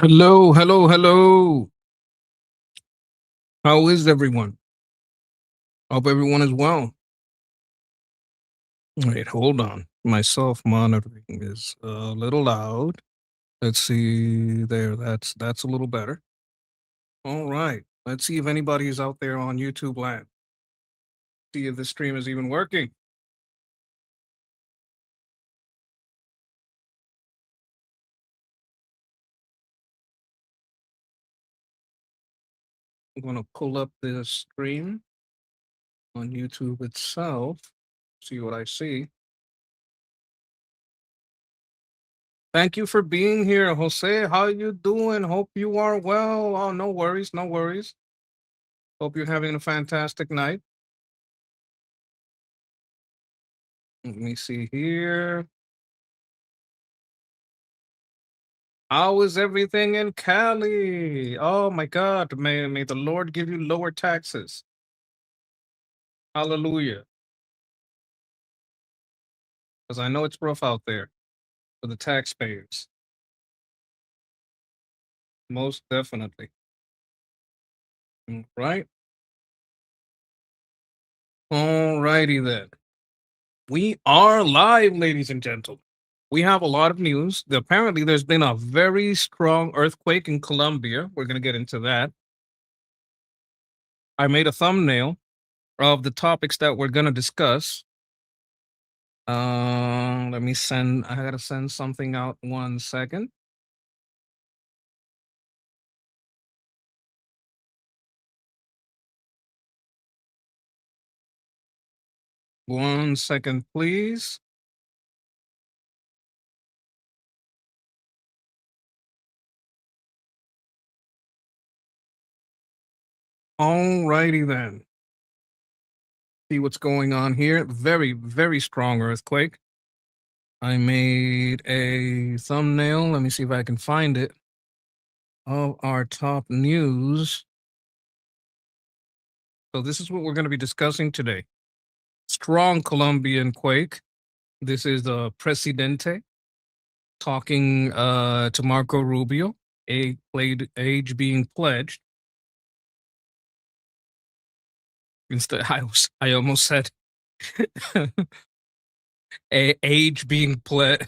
Hello, hello, hello. How is everyone? Hope everyone is well. Wait, hold on. My self monitoring is a little loud. Let's see there. That's a little better. All right. Let's see if anybody is out there on YouTube land. See if the stream is even working. I'm gonna pull up the stream on YouTube itself. See what I see. Thank you for being here, Jose. How you doing? Hope you are well. Oh, no worries, no worries. Hope you're having a fantastic night. Let me see here. How is everything in Cali? Oh my God. May the Lord give you lower taxes. Hallelujah. Because I know it's rough out there for the taxpayers. Most definitely. Right? All righty then. We are live, ladies and gentlemen. We have a lot of news. Apparently, there's been a very strong earthquake in Colombia. We're going to get into that. I made a thumbnail of the topics that we're going to discuss. Let me send. I gotta send something out. 1 second. One second, please. Alrighty then. See what's going on here. Very, very strong earthquake. I made a thumbnail. Let me see if I can find it. Of our top news. So this is what we're going to be discussing today. Strong Colombian quake. This is the Presidente talking to Marco Rubio, age being pledged. Instead, I almost said age being pledged.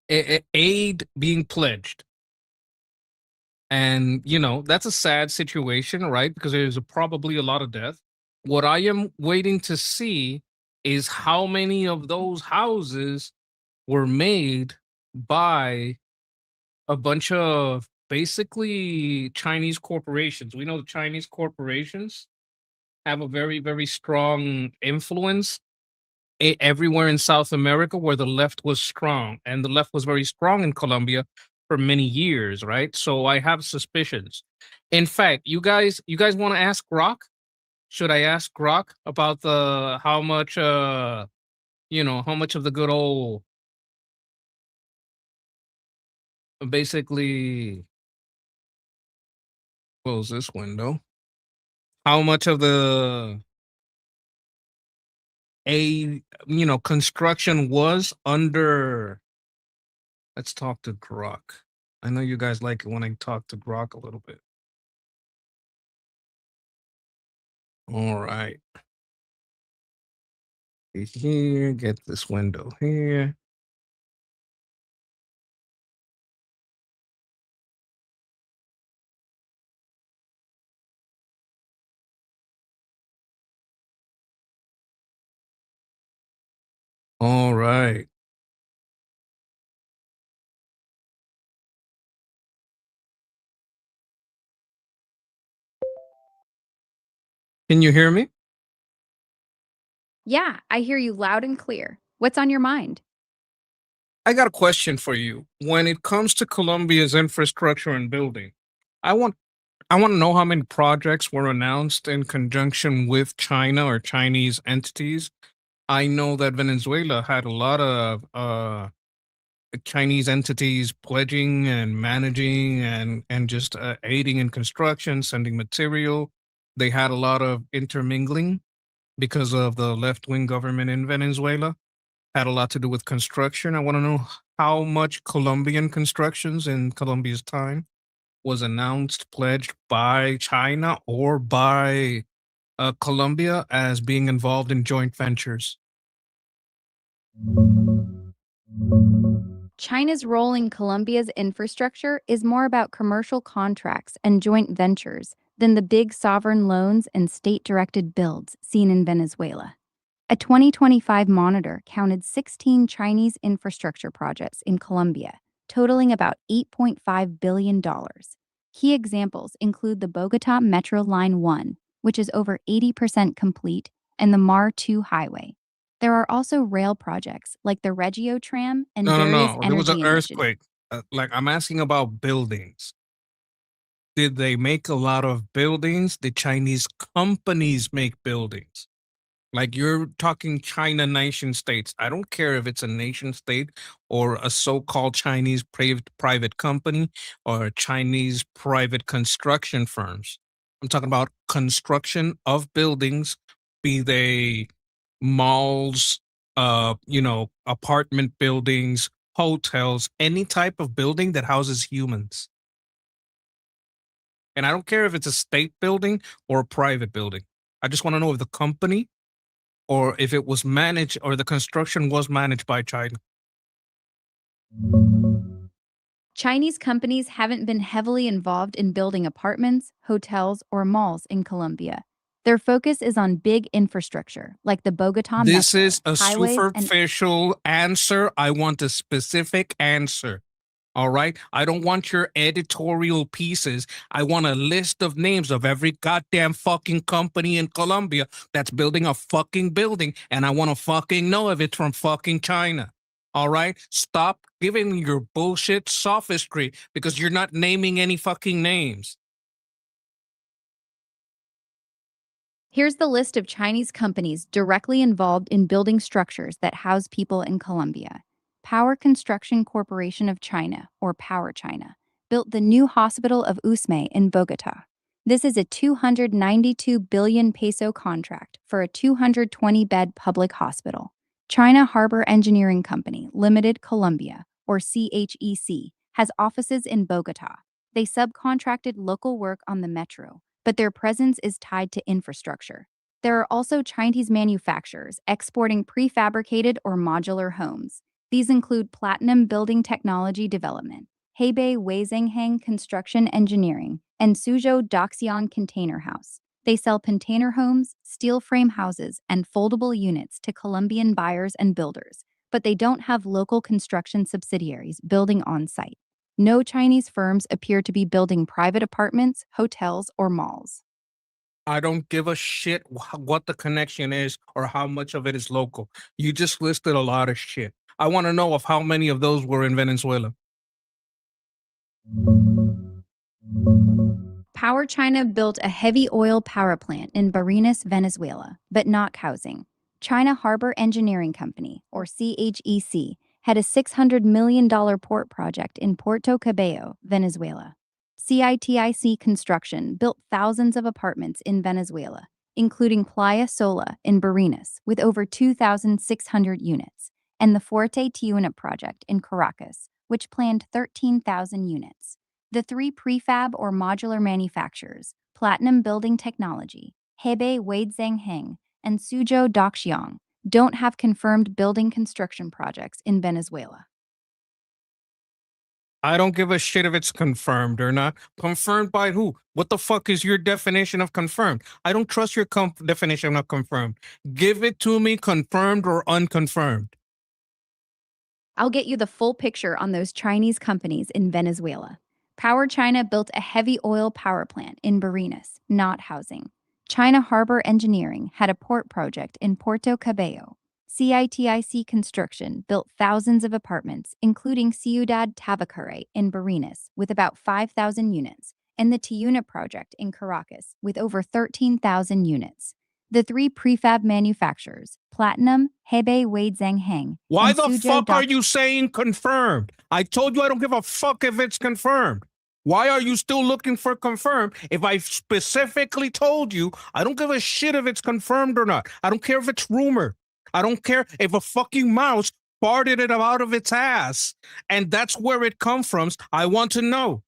Aid being pledged. And, that's a sad situation, right? Because there's probably a lot of death. What I am waiting to see is how many of those houses were made by a bunch of basically Chinese corporations. We know the Chinese corporations have a very, very strong influence everywhere in South America where the left was strong, and the left was very strong in Colombia for many years, right? So I have suspicions. In fact, you guys want to ask Grok? Should I ask Grok about the how much how much of the good old basically close this window. How much of the construction was under. Let's talk to Grok. I know you guys like it when I talk to Grok a little bit. All right. Here, get this window here. All right. Can you hear me? Yeah, I hear you loud and clear. What's on your mind? I got a question for you. When it comes to Colombia's infrastructure and building, I want I want to know how many projects were announced in conjunction with China or Chinese entities. I know that Venezuela had a lot of Chinese entities pledging and managing and just aiding in construction, sending material. They had a lot of intermingling because of the left wing government in Venezuela. Had a lot to do with construction. I want to know how much Colombian constructions in Colombia's time was announced, pledged by China or by Colombia as being involved in joint ventures? China's role in Colombia's infrastructure is more about commercial contracts and joint ventures than the big sovereign loans and state directed builds seen in Venezuela. A 2025 monitor counted 16 Chinese infrastructure projects in Colombia, totaling about $8.5 billion. Key examples include the Bogota Metro Line 1, which is over 80% complete, and the Mar 2 highway. There are also rail projects like the Regio Tram and No, no, various no. There was an energy initiatives. earthquake. Like I'm asking about buildings. Did they make a lot of buildings? Did Chinese companies make buildings? Like you're talking China nation states. I don't care if it's a nation state or a so-called Chinese private company or Chinese private construction firms. I'm talking about construction of buildings, be they malls, apartment buildings, hotels, any type of building that houses humans. And I don't care if it's a state building or a private building. I just want to know if the company or if it was managed or the construction was managed by China. Chinese companies haven't been heavily involved in building apartments, hotels, or malls in Colombia. Their focus is on big infrastructure like the Bogota This Metro, is a highways, and superficial answer. I want a specific answer. All right. I don't want your editorial pieces. I want a list of names of every goddamn fucking company in Colombia that's building a fucking building. And I want to fucking know if it's from fucking China. All right. Stop giving me your bullshit sophistry because you're not naming any fucking names. here's the list of Chinese companies directly involved in building structures that house people in Colombia. Power Construction Corporation of China, or Power China, built the new hospital of Usme in Bogota. This is a 292 billion peso contract for a 220-bed public hospital. China Harbor Engineering Company, Limited Colombia, or CHEC, has offices in Bogota. They subcontracted local work on the metro, but their presence is tied to infrastructure. There are also Chinese manufacturers exporting prefabricated or modular homes. These include Platinum Building Technology Development, Hebei Weizhenghang Construction Engineering, and Suzhou Daxian Container House. They sell container homes, steel frame houses, and foldable units to Colombian buyers and builders, but they don't have local construction subsidiaries building on site. No Chinese firms appear to be building private apartments, hotels, or malls. I don't give a shit what the connection is or how much of it is local. You just listed a lot of shit. I want to know of how many of those were in Venezuela. Power China built a heavy oil power plant in Barinas, Venezuela, but not housing. China Harbor Engineering Company, or CHEC, had a $600 million port project in Puerto Cabello, Venezuela. CITIC Construction built thousands of apartments in Venezuela, including Playa Sola in Barinas, with over 2,600 units, and the Fuerte Tiuna project in Caracas, which planned 13,000 units. The three prefab or modular manufacturers, Platinum Building Technology, Hebei Weizhenghang, and Suzhou Daxiang, don't have confirmed building construction projects in Venezuela. I don't give a shit if it's confirmed or not. Confirmed by who? What the fuck is your definition of confirmed? I don't trust your definition of confirmed. Give it to me confirmed or unconfirmed. I'll get you the full picture on those Chinese companies in Venezuela. Power China built a heavy oil power plant in Barinas, not housing. China Harbor Engineering had a port project in Puerto Cabello. CITIC Construction built thousands of apartments, including Ciudad Tabacare in Barinas, with about 5,000 units, and the Tiuna project in Caracas, with over 13,000 units. The three prefab manufacturers, Platinum, Hebei Weizhenghang, Why and the Suzhou fuck are you saying confirmed? I told you I don't give a fuck if it's confirmed. Why are you still looking for confirmed if I specifically told you I don't give a shit if it's confirmed or not? I don't care if it's rumor. I don't care if a fucking mouse farted it out of its ass, and that's where it come from. I want to know.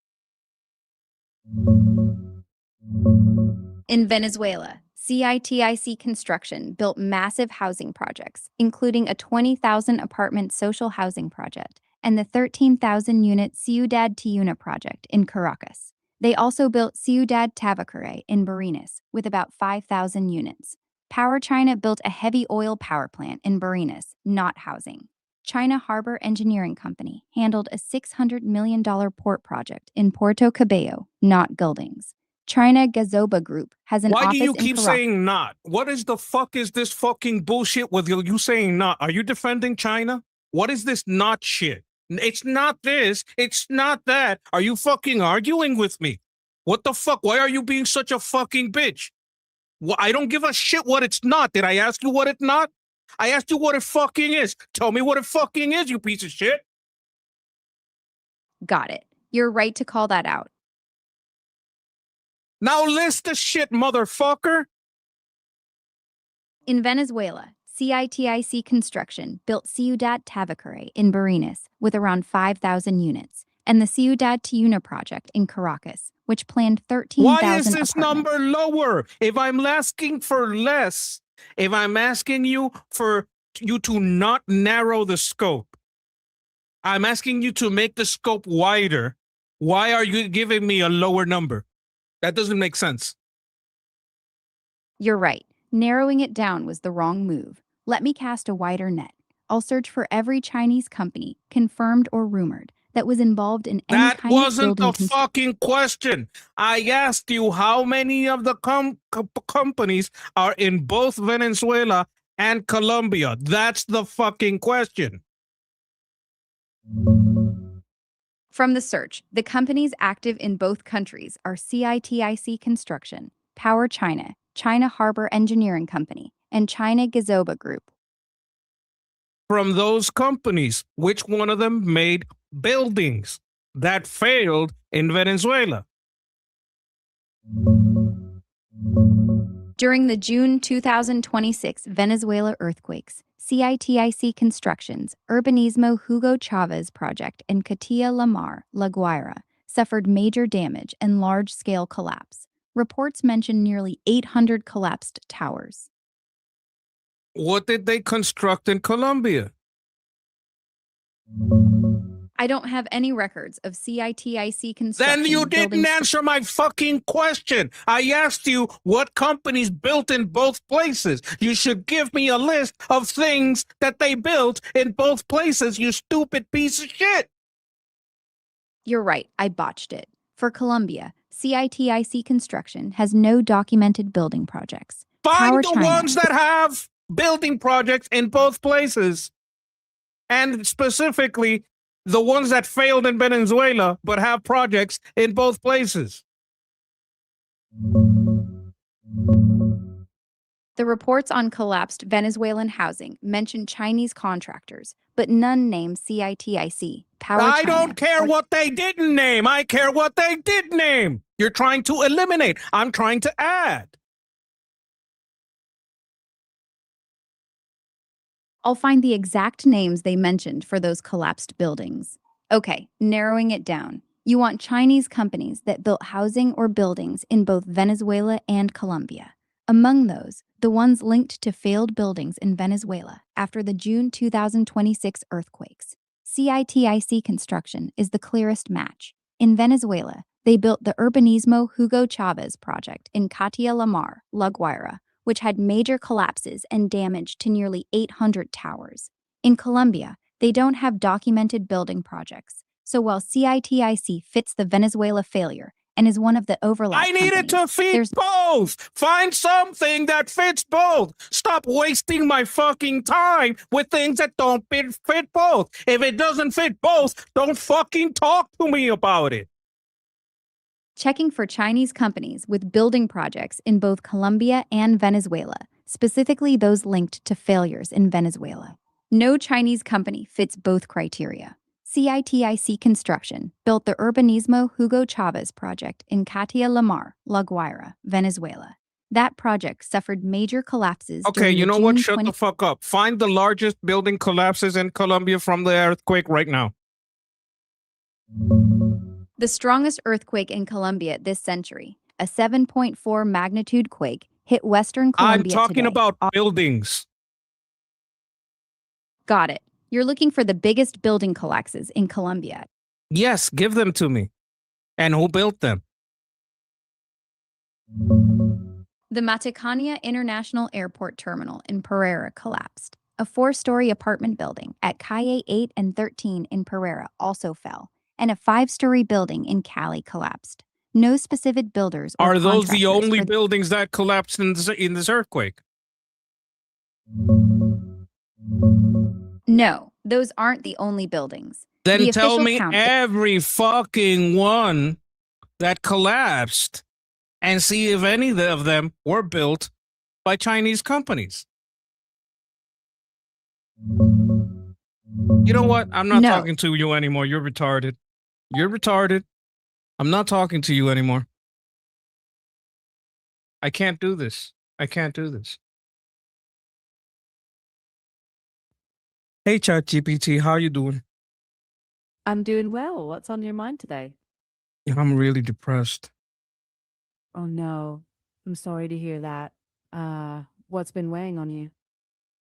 In Venezuela, CITIC Construction built massive housing projects, including a 20,000 apartment social housing project and the 13,000 unit Ciudad Tiuna project in Caracas. They also built Ciudad Tabacaray in Barinas with about 5,000 units. Power China built a heavy oil power plant in Barinas, not housing. China Harbor Engineering Company handled a $600 million port project in Puerto Cabello, not buildings. China Gazoba Group has an Why do office you in keep Caracas. saying not? What is the fuck is this fucking bullshit with you saying not? Are you defending China? What is this not shit? It's not this. It's not that. Are you fucking arguing with me? What the fuck? Why are you being such a fucking bitch? Well, I don't give a shit what it's not. Did I ask you what it's not? I asked you what it fucking is. Tell me what it fucking is, you piece of shit. Got it. You're right to call that out. Now list the shit, motherfucker. In Venezuela, CITIC Construction built Ciudad Tabacaray in Barinas with around 5,000 units, and the Ciudad Tiuna project in Caracas, which planned 13,000 Why is this apartments. number lower? If I'm asking for less, if I'm asking you for you to not narrow the scope, I'm asking you to make the scope wider. Why are you giving me a lower number? That doesn't make sense. You're right. Narrowing it down was the wrong move. Let me cast a wider net. I'll search for every Chinese company, confirmed or rumored, that was involved in any That kind of wasn't building the fucking question. I asked you how many of the companies are in both Venezuela and Colombia. That's the fucking question. From the search, the companies active in both countries are CITIC Construction, Power China, China Harbor Engineering Company, and China Gazoba Group. From those companies, which one of them made buildings that failed in Venezuela? During the June 2026 Venezuela earthquakes, CITIC Construction's Urbanismo Hugo Chavez project in Catilla La Mar, La Guaira, suffered major damage and large-scale collapse. Reports mention nearly 800 collapsed towers. What did they construct in Colombia? I don't have any records of CITIC Construction. Then you didn't answer my fucking question. I asked you what companies built in both places. You should give me a list of things that they built in both places, you stupid piece of shit. You're right, I botched it. For Colombia, CITIC Construction has no documented building projects. Find the ones that have building projects in both places. And specifically, the ones that failed in Venezuela but have projects in both places. The reports on collapsed Venezuelan housing mention Chinese contractors, but none name CITIC, Power China. I don't care what they didn't name. I care what they did name. You're trying to eliminate. I'm trying to add. I'll find the exact names they mentioned for those collapsed buildings. Okay, narrowing it down. You want Chinese companies that built housing or buildings in both Venezuela and Colombia. Among those, the ones linked to failed buildings in Venezuela after the June 2026 earthquakes. CITIC Construction is the clearest match. In Venezuela, they built the Urbanismo Hugo Chavez project in Catilla La Mar, La Guaira, which had major collapses and damage to nearly 800 towers. In Colombia, they don't have documented building projects, so while CITIC fits the Venezuela failure and is one of the overlap I needed to fit both. Find something that fits both. Stop wasting my fucking time with things that don't fit both. If it doesn't fit both, don't fucking talk to me about it. Checking for Chinese companies with building projects in both Colombia and Venezuela, specifically those linked to failures in Venezuela. No Chinese company fits both criteria. CITIC Construction built the Urbanismo Hugo Chavez project in Catilla La Mar, La Guaira, Venezuela. That project suffered major collapses Okay, during you the know what? June Shut 20. the fuck up. Find the largest building collapses in Colombia from the earthquake right now. The strongest earthquake in Colombia this century, a 7.4 magnitude quake, hit western I'm Colombia talking today. about buildings. Got it. You're looking for the biggest building collapses in Colombia. Yes, give them to me. And who built them? The Matacania International Airport Terminal in Pereira collapsed. A four-story apartment building at Calle 8 and 13 in Pereira also fell, and a five-story building in Cali collapsed. No specific builders or Are those the contractors only for buildings that collapsed in this earthquake? No, those aren't the only buildings. Then The tell official me count. every fucking one that collapsed and see if any of them were built by Chinese companies. You know what? I'm not No, talking to you anymore. You're retarded. You're retarded. I'm not talking to you anymore. I can't do this. I can't do this. Hey, ChatGPT, how you doing? I'm doing well. What's on your mind today? I'm really depressed. Oh no, I'm sorry to hear that. What's been weighing on you?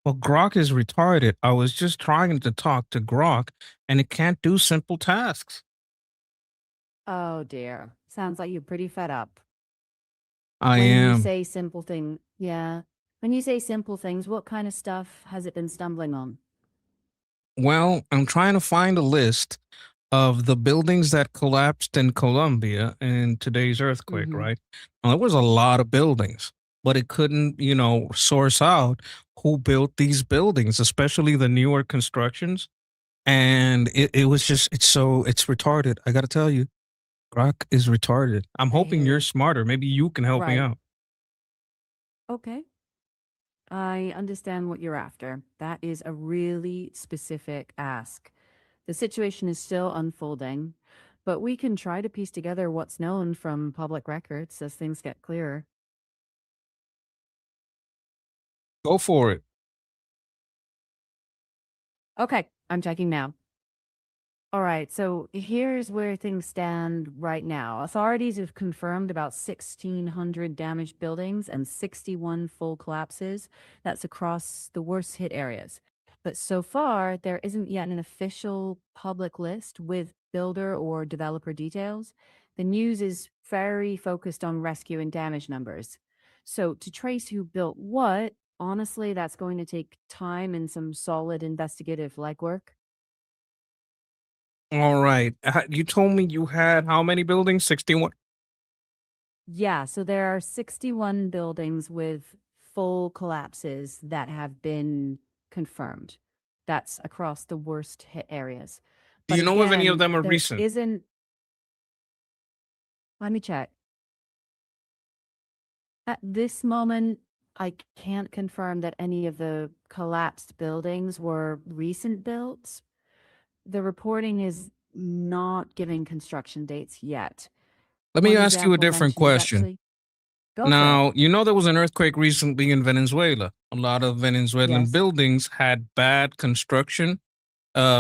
Well, Grok is retarded. I was just trying to talk to Grok, and it can't do simple tasks. Oh dear. Sounds like you're pretty fed up. I When you am. say simple thing, yeah. When you say simple things, what kind of stuff has it been stumbling on? Well, I'm trying to find a list of the buildings that collapsed in Colombia in today's earthquake, Mm-hmm. right? Now, there was a lot of buildings, but it couldn't, source out who built these buildings, especially the newer constructions. And it was just, it's retarded. I got to tell you, Grok is retarded. I'm I hoping hear you're you. smarter. Maybe you can help me Right. out. Okay. I understand what you're after. That is a really specific ask. The situation is still unfolding, but we can try to piece together what's known from public records as things get clearer. Go for it. Okay, I'm checking now. All right, so here's where things stand right now. Authorities have confirmed about 1,600 damaged buildings and 61 full collapses. That's across the worst hit areas. But so far, there isn't yet an official public list with builder or developer details. The news is very focused on rescue and damage numbers. So to trace who built what, honestly, that's going to take time and some solid investigative legwork. All right. You told me you had how many buildings? 61. Yeah, so there are 61 buildings with full collapses that have been confirmed. That's across the worst hit areas. Do But you know if any of again, them are there recent? isn't, let me check. At this moment, I can't confirm that any of the collapsed buildings were recent builds. The reporting is not giving construction dates yet. Let me One ask you a example different mentions question. actually, go for it. Now, you know there was an earthquake recently in Venezuela. A lot of Venezuelan Yes. buildings had bad construction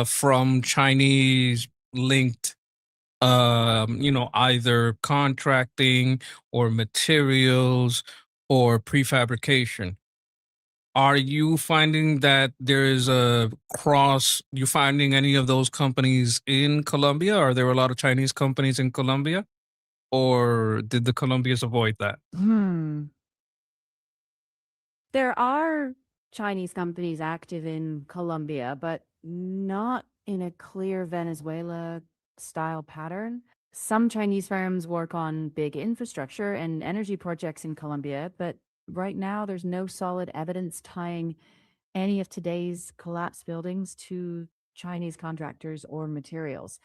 from Chinese linked either contracting or materials or prefabrication. Are you finding that there is a cross? You finding any of those companies in Colombia? Are there a lot of Chinese companies in Colombia? Or did the Colombians avoid that? Hmm. There are Chinese companies active in Colombia, but not in a clear Venezuela style pattern. Some Chinese firms work on big infrastructure and energy projects in Colombia, but right now there's no solid evidence tying any of today's collapsed buildings to Chinese contractors or materials.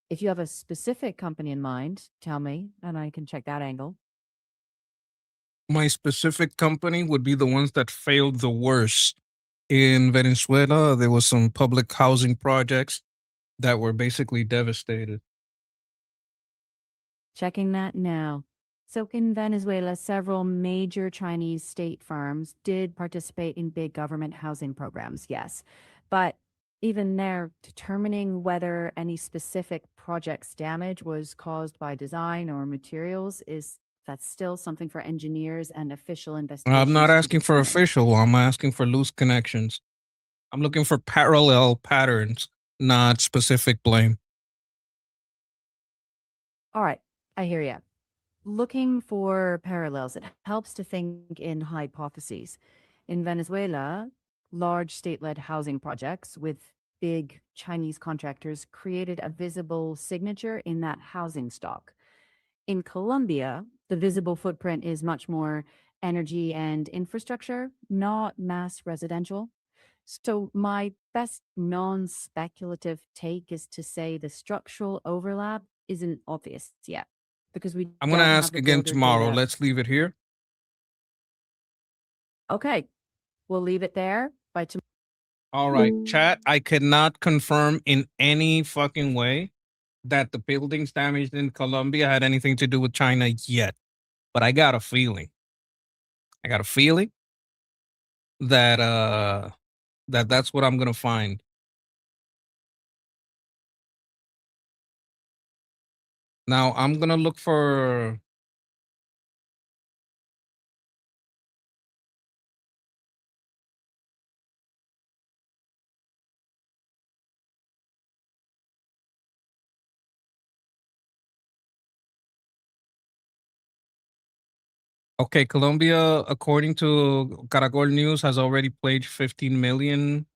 If you have a specific company in mind, tell me, and I can check that angle. My specific company would be the ones that failed the worst. In Venezuela, there was some public housing projects that were basically devastated. Checking that now. So in Venezuela, several major Chinese state firms did participate in big government housing programs, yes. But even there, determining whether any specific project's damage was caused by design or materials that's still something for engineers and official investigations. I'm not to asking for determine. official. I'm asking for loose connections. I'm looking for parallel patterns, not specific blame. All right, I hear you. Looking for parallels, it helps to think in hypotheses. In Venezuela, large state-led housing projects with big Chinese contractors created a visible signature in that housing stock. In Colombia, the visible footprint is much more energy and infrastructure, not mass residential. So my best non-speculative take is to say the structural overlap isn't obvious yet because we I'm going to don't have ask the again builder tomorrow. data. Let's leave it here. Okay, we'll leave it there by tomorrow. All right, chat. I cannot confirm in any fucking way that the buildings damaged in Colombia had anything to do with China yet. But I got a feeling. I got a feeling that that's what I'm gonna find. Now I'm gonna look for okay, Colombia, according to Caracol News, has already pledged 15 million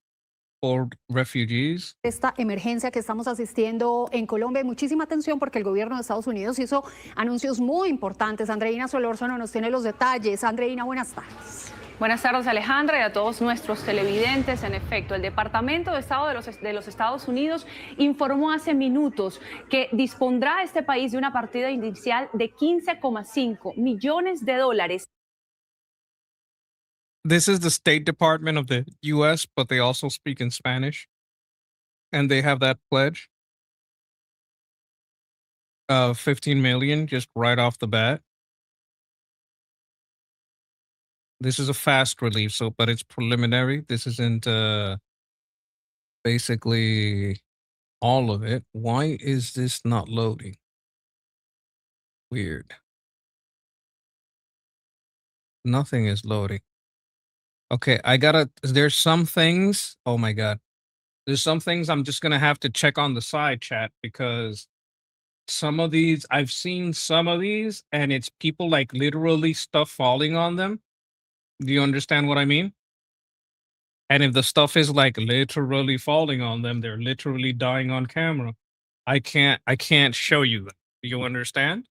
for refugees. Esta emergencia que estamos asistiendo en Colombia, hay muchísima atención porque el gobierno de Estados Unidos hizo anuncios muy importantes. Andreina Solórzano nos tiene los detalles. Andreina, buenas tardes. Buenas tardes, Alejandra, y a todos nuestros televidentes. En efecto, el Departamento de Estado de los Estados Unidos informó hace minutos que dispondrá este país de una partida inicial de 15,5 millones de dólares. This is the State Department of the US, but they also speak in Spanish. And they have that pledge. 15 million just right off the bat. This is a fast relief, so but it's preliminary. This isn't basically all of it. Why is this not loading? Weird. Nothing is loading. Okay, there's some things. Oh my god. There's some things I'm just gonna have to check on the side chat because some of these I've seen some of these and it's people like literally stuff falling on them. Do you understand what I mean? And if the stuff is like literally falling on them, they're literally dying on camera. I can't show you that. Do you understand?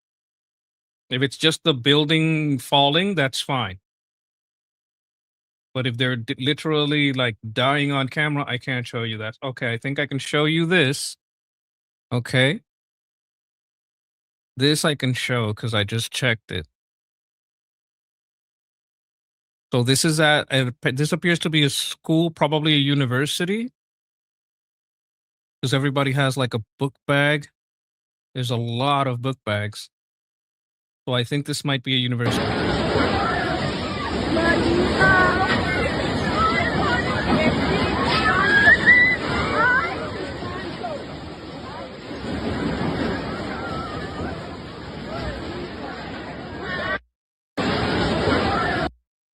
If it's just the building falling, that's fine. But if they're literally like dying on camera, I can't show you that. Okay, I think I can show you this. Okay. This I can show because I just checked it. So this is this appears to be a school, probably a university. Because everybody has like a book bag. There's a lot of book bags. So I think this might be a university.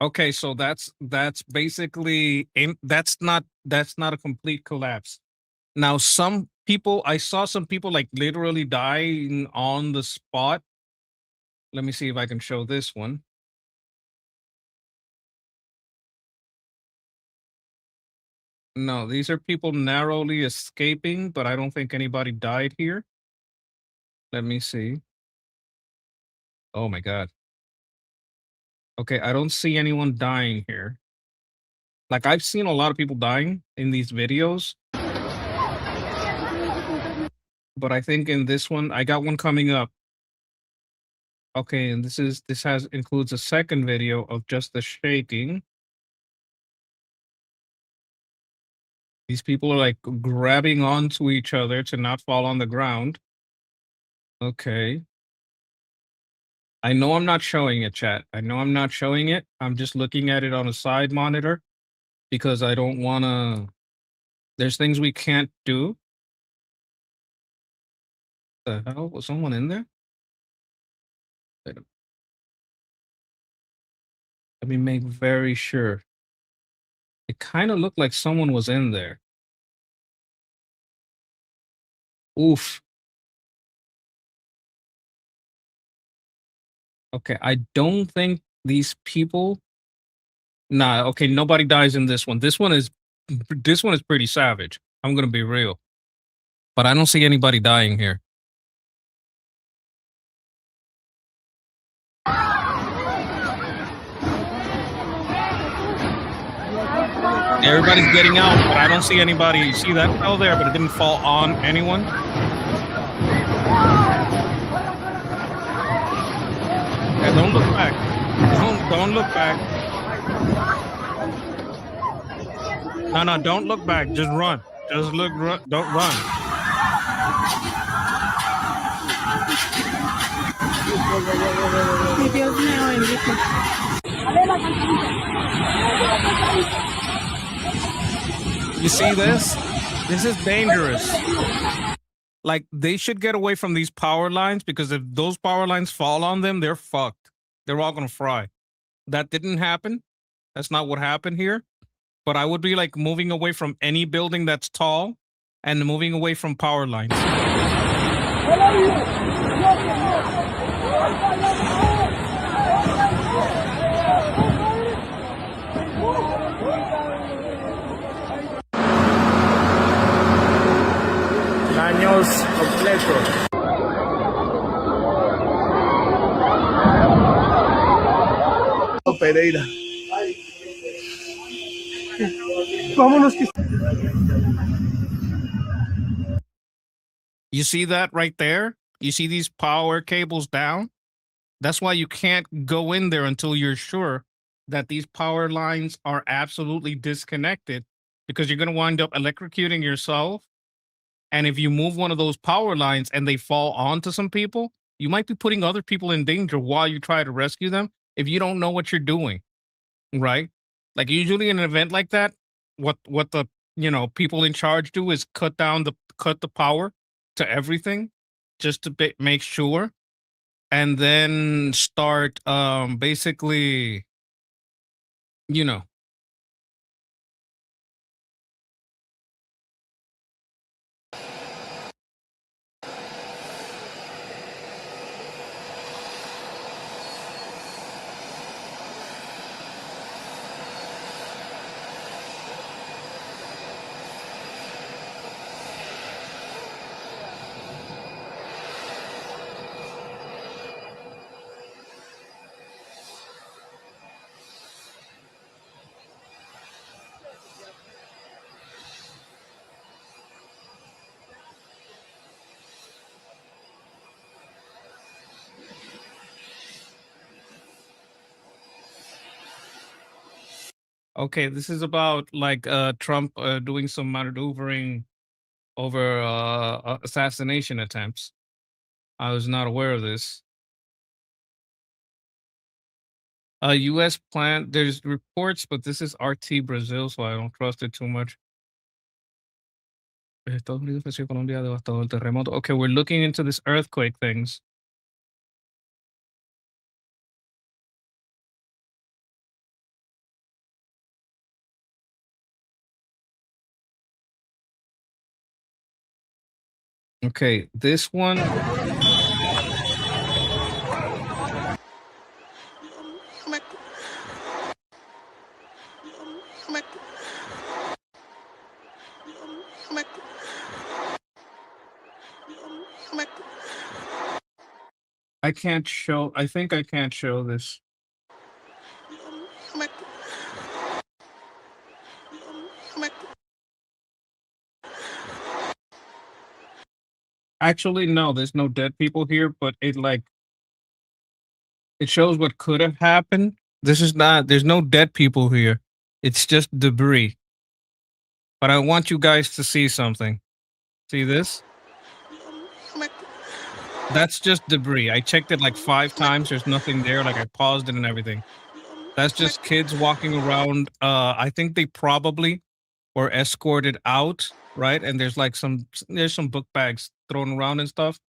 Okay, so that's basically that's not a complete collapse. Now some people I saw some people like literally dying on the spot. Let me see if I can show this one. No, these are people narrowly escaping, but I don't think anybody died here. Let me see. Oh my god. Okay, I don't see anyone dying here. Like I've seen a lot of people dying in these videos. But I think in this one, I got one coming up. Okay, and this includes a second video of just the shaking. These people are like grabbing onto each other to not fall on the ground. Okay. I know I'm not showing it, chat. I know I'm not showing it. I'm just looking at it on a side monitor because I don't want to. There's things we can't do. The hell? Was someone in there? Let me make very sure. It kind of looked like someone was in there. Oof. Okay, I don't think these people. Nah, okay, nobody dies in this one. This one is pretty savage. I'm gonna be real. But I don't see anybody dying here. Everybody's getting out, but I don't see anybody. You see that fell there, but it didn't fall on anyone. Yeah, don't look back. Don't look back. No, don't look back. Just run. Just look. Don't run. You see this? This is dangerous. Like, they should get away from these power lines because if those power lines fall on them, they're fucked. They're all gonna fry. That didn't happen. That's not what happened here. But I would be like moving away from any building that's tall and moving away from power lines. Daños completos. Pereira. Vámonos. You see that right there? You see these power cables down? That's why you can't go in there until you're sure that these power lines are absolutely disconnected, because you're going to wind up electrocuting yourself. And if you move one of those power lines and they fall onto some people, you might be putting other people in danger while you try to rescue them if you don't know what you're doing, right? Like, usually in an event like that, what the people in charge do is cut the power to everything just to make sure, and then start basically, you know. Okay, this is about like Trump doing some maneuvering over assassination attempts. I was not aware of this. U.S. plant. There's reports, but this is RT Brazil, so I don't trust it too much. Estados Unidos ofreció a Colombia devastador terremoto. Okay, we're looking into this earthquake things. Okay, this one. I can't show. I think I can't show this. Actually, no, there's no dead people here, but it shows what could have happened. There's no dead people here. It's just debris. But I want you guys to see something. See this? That's just debris. I checked it like 5 times. There's nothing there. Like I paused it and everything. That's just kids walking around. I think they probably were escorted out, right? And there's like there's some book bags thrown around and stuff.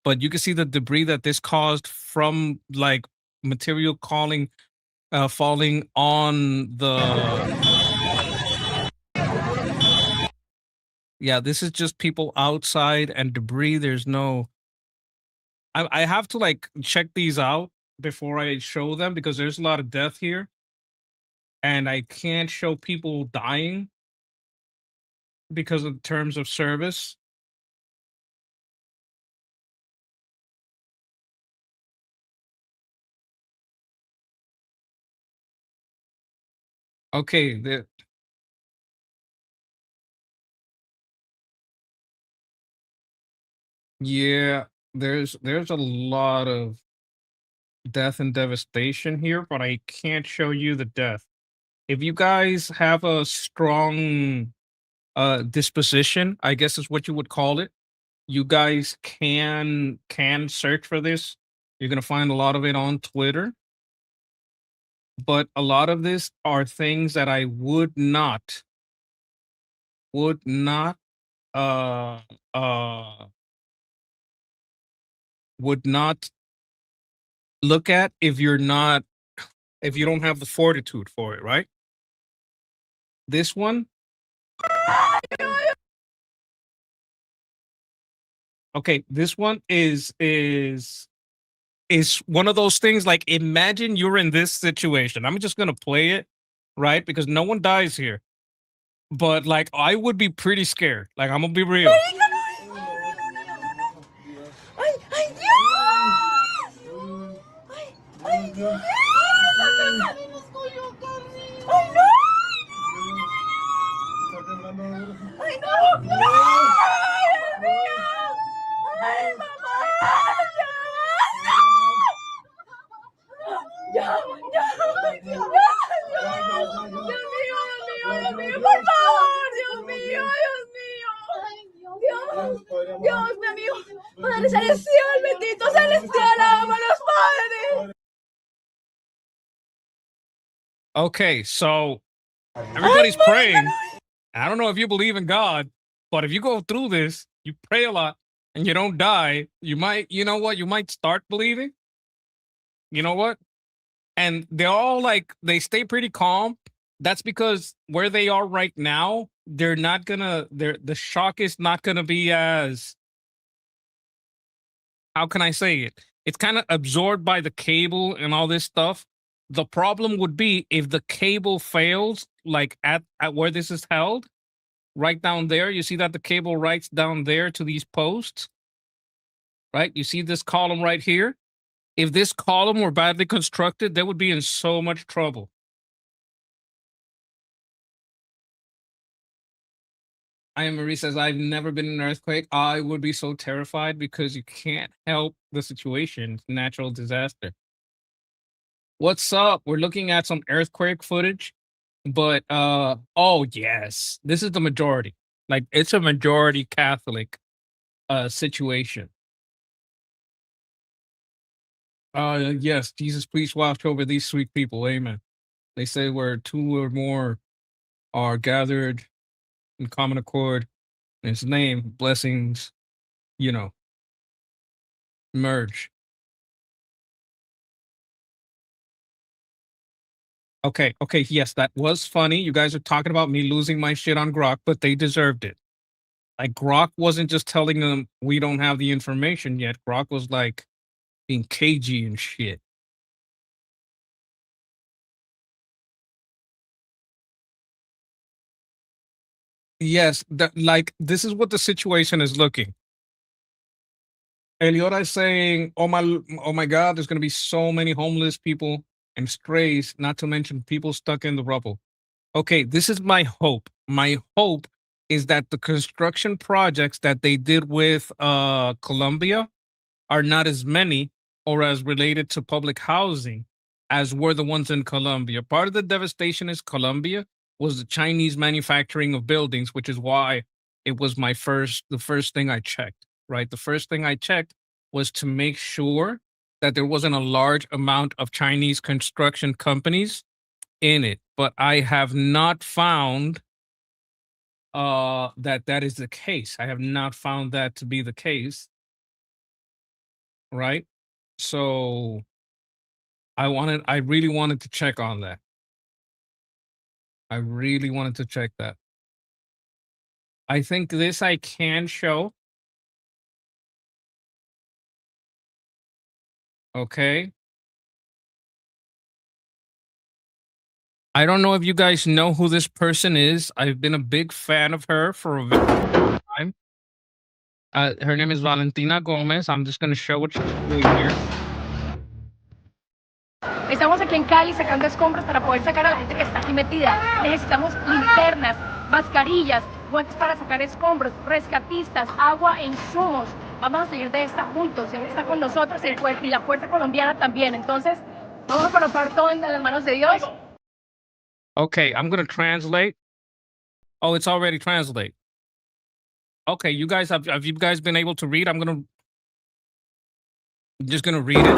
But you can see the debris that this caused from like material falling on the. Yeah, this is just people outside and debris. There's no. I have to like check these out before I show them because there's a lot of death here, and I can't show people dying because of terms of service. Okay, yeah, there's a lot of death and devastation here, but I can't show you the death. If you guys have a strong disposition, I guess is what you would call it, you guys can search for this. You're gonna find a lot of it on Twitter, but a lot of this are things that I would not uh uh would not look at if you don't have the fortitude for it, right? This one, okay, this one is one of those things like imagine you're in this situation. I'm just gonna play it, right? Because no one dies here. But like I would be pretty scared. Like I'm gonna be real. ¡Ay, ay, Dios! ¡Ay, ay, Dios! ¡Ay, no! ¡Ay, no! ¡Ay, Dios mío! ¡Ay, mamá! ¡Ya! ¡Ya! ¡Ya! ¡Dios mío, por favor! ¡Dios mío, Dios mío! ¡Dios, Dios, mi amigo! ¡Padre celestial, bendito celestial, ama a los padres! Okay, so everybody's praying. I don't know if you believe in God, but if you go through this, you pray a lot and you don't die, you might, you know what, you might start believing. You know what? And they're all like they stay pretty calm. That's because where they are right now, they're not gonna the shock is not gonna be as, how can I say it? It's kind of absorbed by the cable and all this stuff. The problem would be if the cable fails, like at where this is held, right down there. You see that the cable rights down there to these posts, right? You see this column right here. If this column were badly constructed, they would be in so much trouble. Anne Marie says, I've never been in an earthquake. I would be so terrified because you can't help the situation. It's a natural disaster. What's up? We're looking at some earthquake footage, but oh yes, this is the majority. Like it's a majority Catholic situation. Yes, Jesus, please watch over these sweet people. Amen. They say where two or more are gathered in common accord in his name, blessings, you know, merge. Okay, okay, yes, that was funny. You guys are talking about me losing my shit on Grok, but they deserved it. Like Grok wasn't just telling them we don't have the information yet. Grok was like being cagey and shit. Yes, like this is what the situation is looking. Eliora is saying, oh my God, there's gonna be so many homeless people and strays, not to mention people stuck in the rubble. Okay, this is my hope. My hope is that the construction projects that they did with Colombia are not as many or as related to public housing as were the ones in Colombia. Part of the devastation is Colombia was the Chinese manufacturing of buildings, which is why it was the first thing I checked, right? The first thing I checked was to make sure that there wasn't a large amount of Chinese construction companies in it. But I have not found that is the case. I have not found that to be the case. Right? So I really wanted to check on that. I really wanted to check that. I think this I can show. Okay. I don't know if you guys know who this person is. I've been a big fan of her for a very long time. Her name is Valentina Gomez. I'm just going to show what she's doing here. Estamos aquí en Cali sacando escombros para poder sacar a la gente que está aquí metida. Necesitamos linternas, mascarillas, guantes para sacar escombros, rescatistas, agua e insumos. Vamos a salir de esta juntos. Él está con nosotros y la fuerza colombiana también. Entonces, vamos a colocar todo en las manos de Dios. Okay, I'm going to translate. Oh, it's already translate. Okay, you guys have you guys been able to read? I'm just going to read it.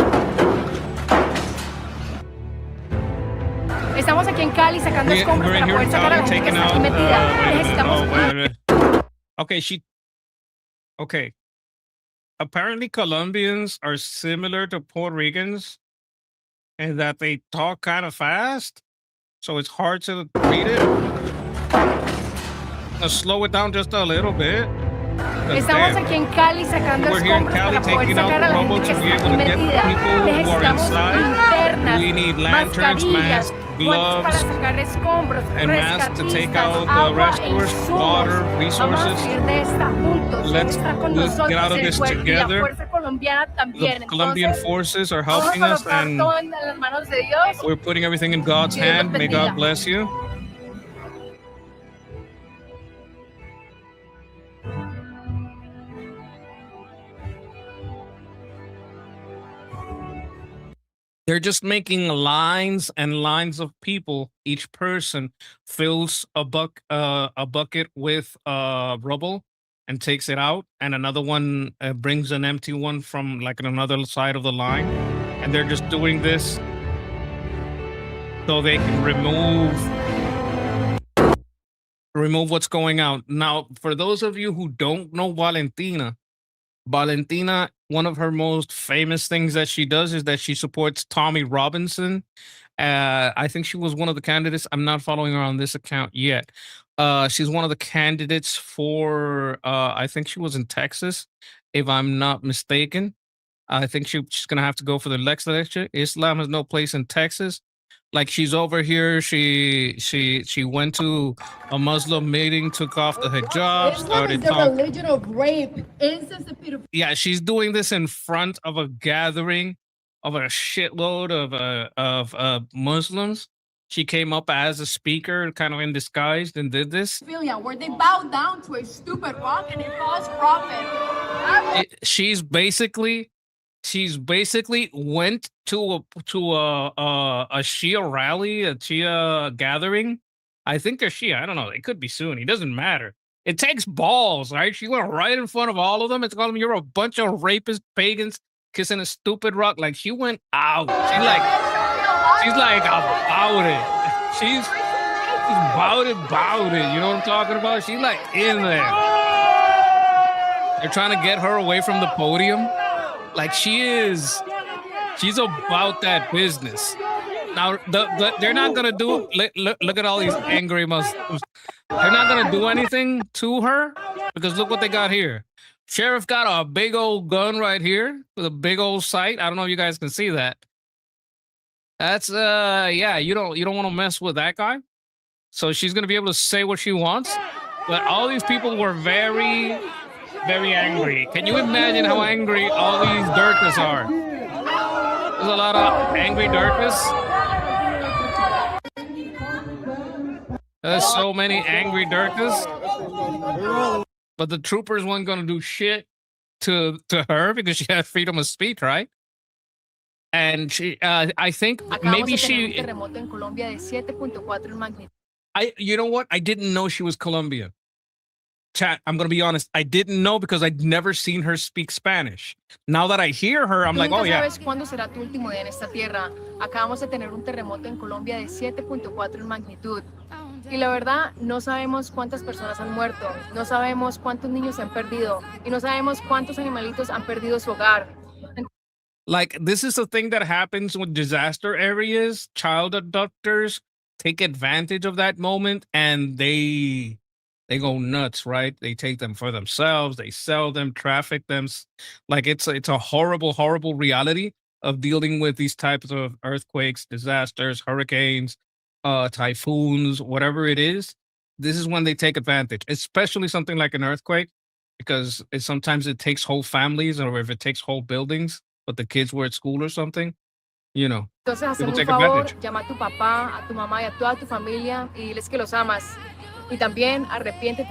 Estamos aquí en Cali sacando escombros para poder sacar a la gente que está aquí metida. Necesitamos Okay. Apparently Colombians are similar to Puerto Ricans in that they talk kind of fast, so it's hard to read it. Slow it down just a little bit. Estamos aquí en Cali sacando escombros para poder sacar a la gente que está aquí metida. Necesitamos linternas, We need lanterns, mascarillas, masks, guantes para gloves, sacar escombros, and masks to take rescatistas, out the agua e rescuers, insumos. water, Vamos a resources. salir de esta juntos. Let's Él está con get nosotros, out of el this cuerpo y la together. fuerza colombiana también. The Colombian Entonces, forces are vamos a helping us, colocar and todo en las manos de Dios. we're putting everything in God's Que Dios los hand. May bendiga. God bless you. They're just making lines and lines of people. Each person fills a bucket with rubble and takes it out, and another one brings an empty one from like on another side of the line, and they're just doing this so they can remove what's going out. Now, for those of you who don't know Valentina, one of her most famous things that she does is that she supports Tommy Robinson. I think she was one of the candidates. I'm not following her on this account yet. She's one of the candidates for, I think she was in Texas, if I'm not mistaken. I think she's going to have to go for the next election. Islam has no place in Texas. Like, she's over here. She went to a Muslim meeting, took off the hijab, started talking. Religion of rape, incest, and pedophilia. Yeah, she's doing this in front of a gathering of a shitload of Muslims. She came up as a speaker, kind of in disguise, and did this. Where they bow down to a stupid rock and a false prophet. She's basically went to a Shia rally, a Shia gathering. I think they're Shia. I don't know. It could be Sunni. It doesn't matter. It takes balls, right? She went right in front of all of them and told them, "You're a bunch of rapist pagans kissing a stupid rock." Like, she went out. She's like about it. She's about it. You know what I'm talking about? She's like in there. They're trying to get her away from the podium. Like, she's about that business. Now, they're not gonna do. Look at all these angry Muslims. They're not gonna do anything to her because look what they got here. Sheriff got a big old gun right here with a big old sight. I don't know if you guys can see that. That's yeah. You don't want to mess with that guy. So she's gonna be able to say what she wants. But all these people were very, very angry. Can you imagine how angry all these Durkas are? There's a lot of angry Durkas. There's so many angry Durkas. But the troopers weren't going to do shit to her because she had freedom of speech, right? And she, I think maybe she... you know what? I didn't know she was Colombian. chat, I'm gonna be honest, I didn't know because I'd never seen her speak Spanish. Now that I hear her, I'm Tú like, nunca oh yeah. sabes cuándo será tu último día en esta tierra. Acabamos de tener un terremoto en Colombia de 7.4 en magnitud. Y la verdad, no sabemos cuántas personas han muerto, no sabemos cuántos niños se han perdido y no sabemos cuántos animalitos han perdido su hogar. Like, this is a thing that happens with disaster areas. Child abductors take advantage of that moment and they go nuts, right? They take them for themselves, they sell them, traffic them. Like, it's a horrible, horrible reality of dealing with these types of earthquakes, disasters, hurricanes, typhoons, whatever it is. This is when they take advantage, especially something like an earthquake, because sometimes it takes whole families, or if it takes whole buildings, but the kids were at school or something, you know, Entonces, people hazme un take favor, advantage. llama a tu papá, a tu mamá y a toda tu familia y diles que los amas. Y también arrepiéntete.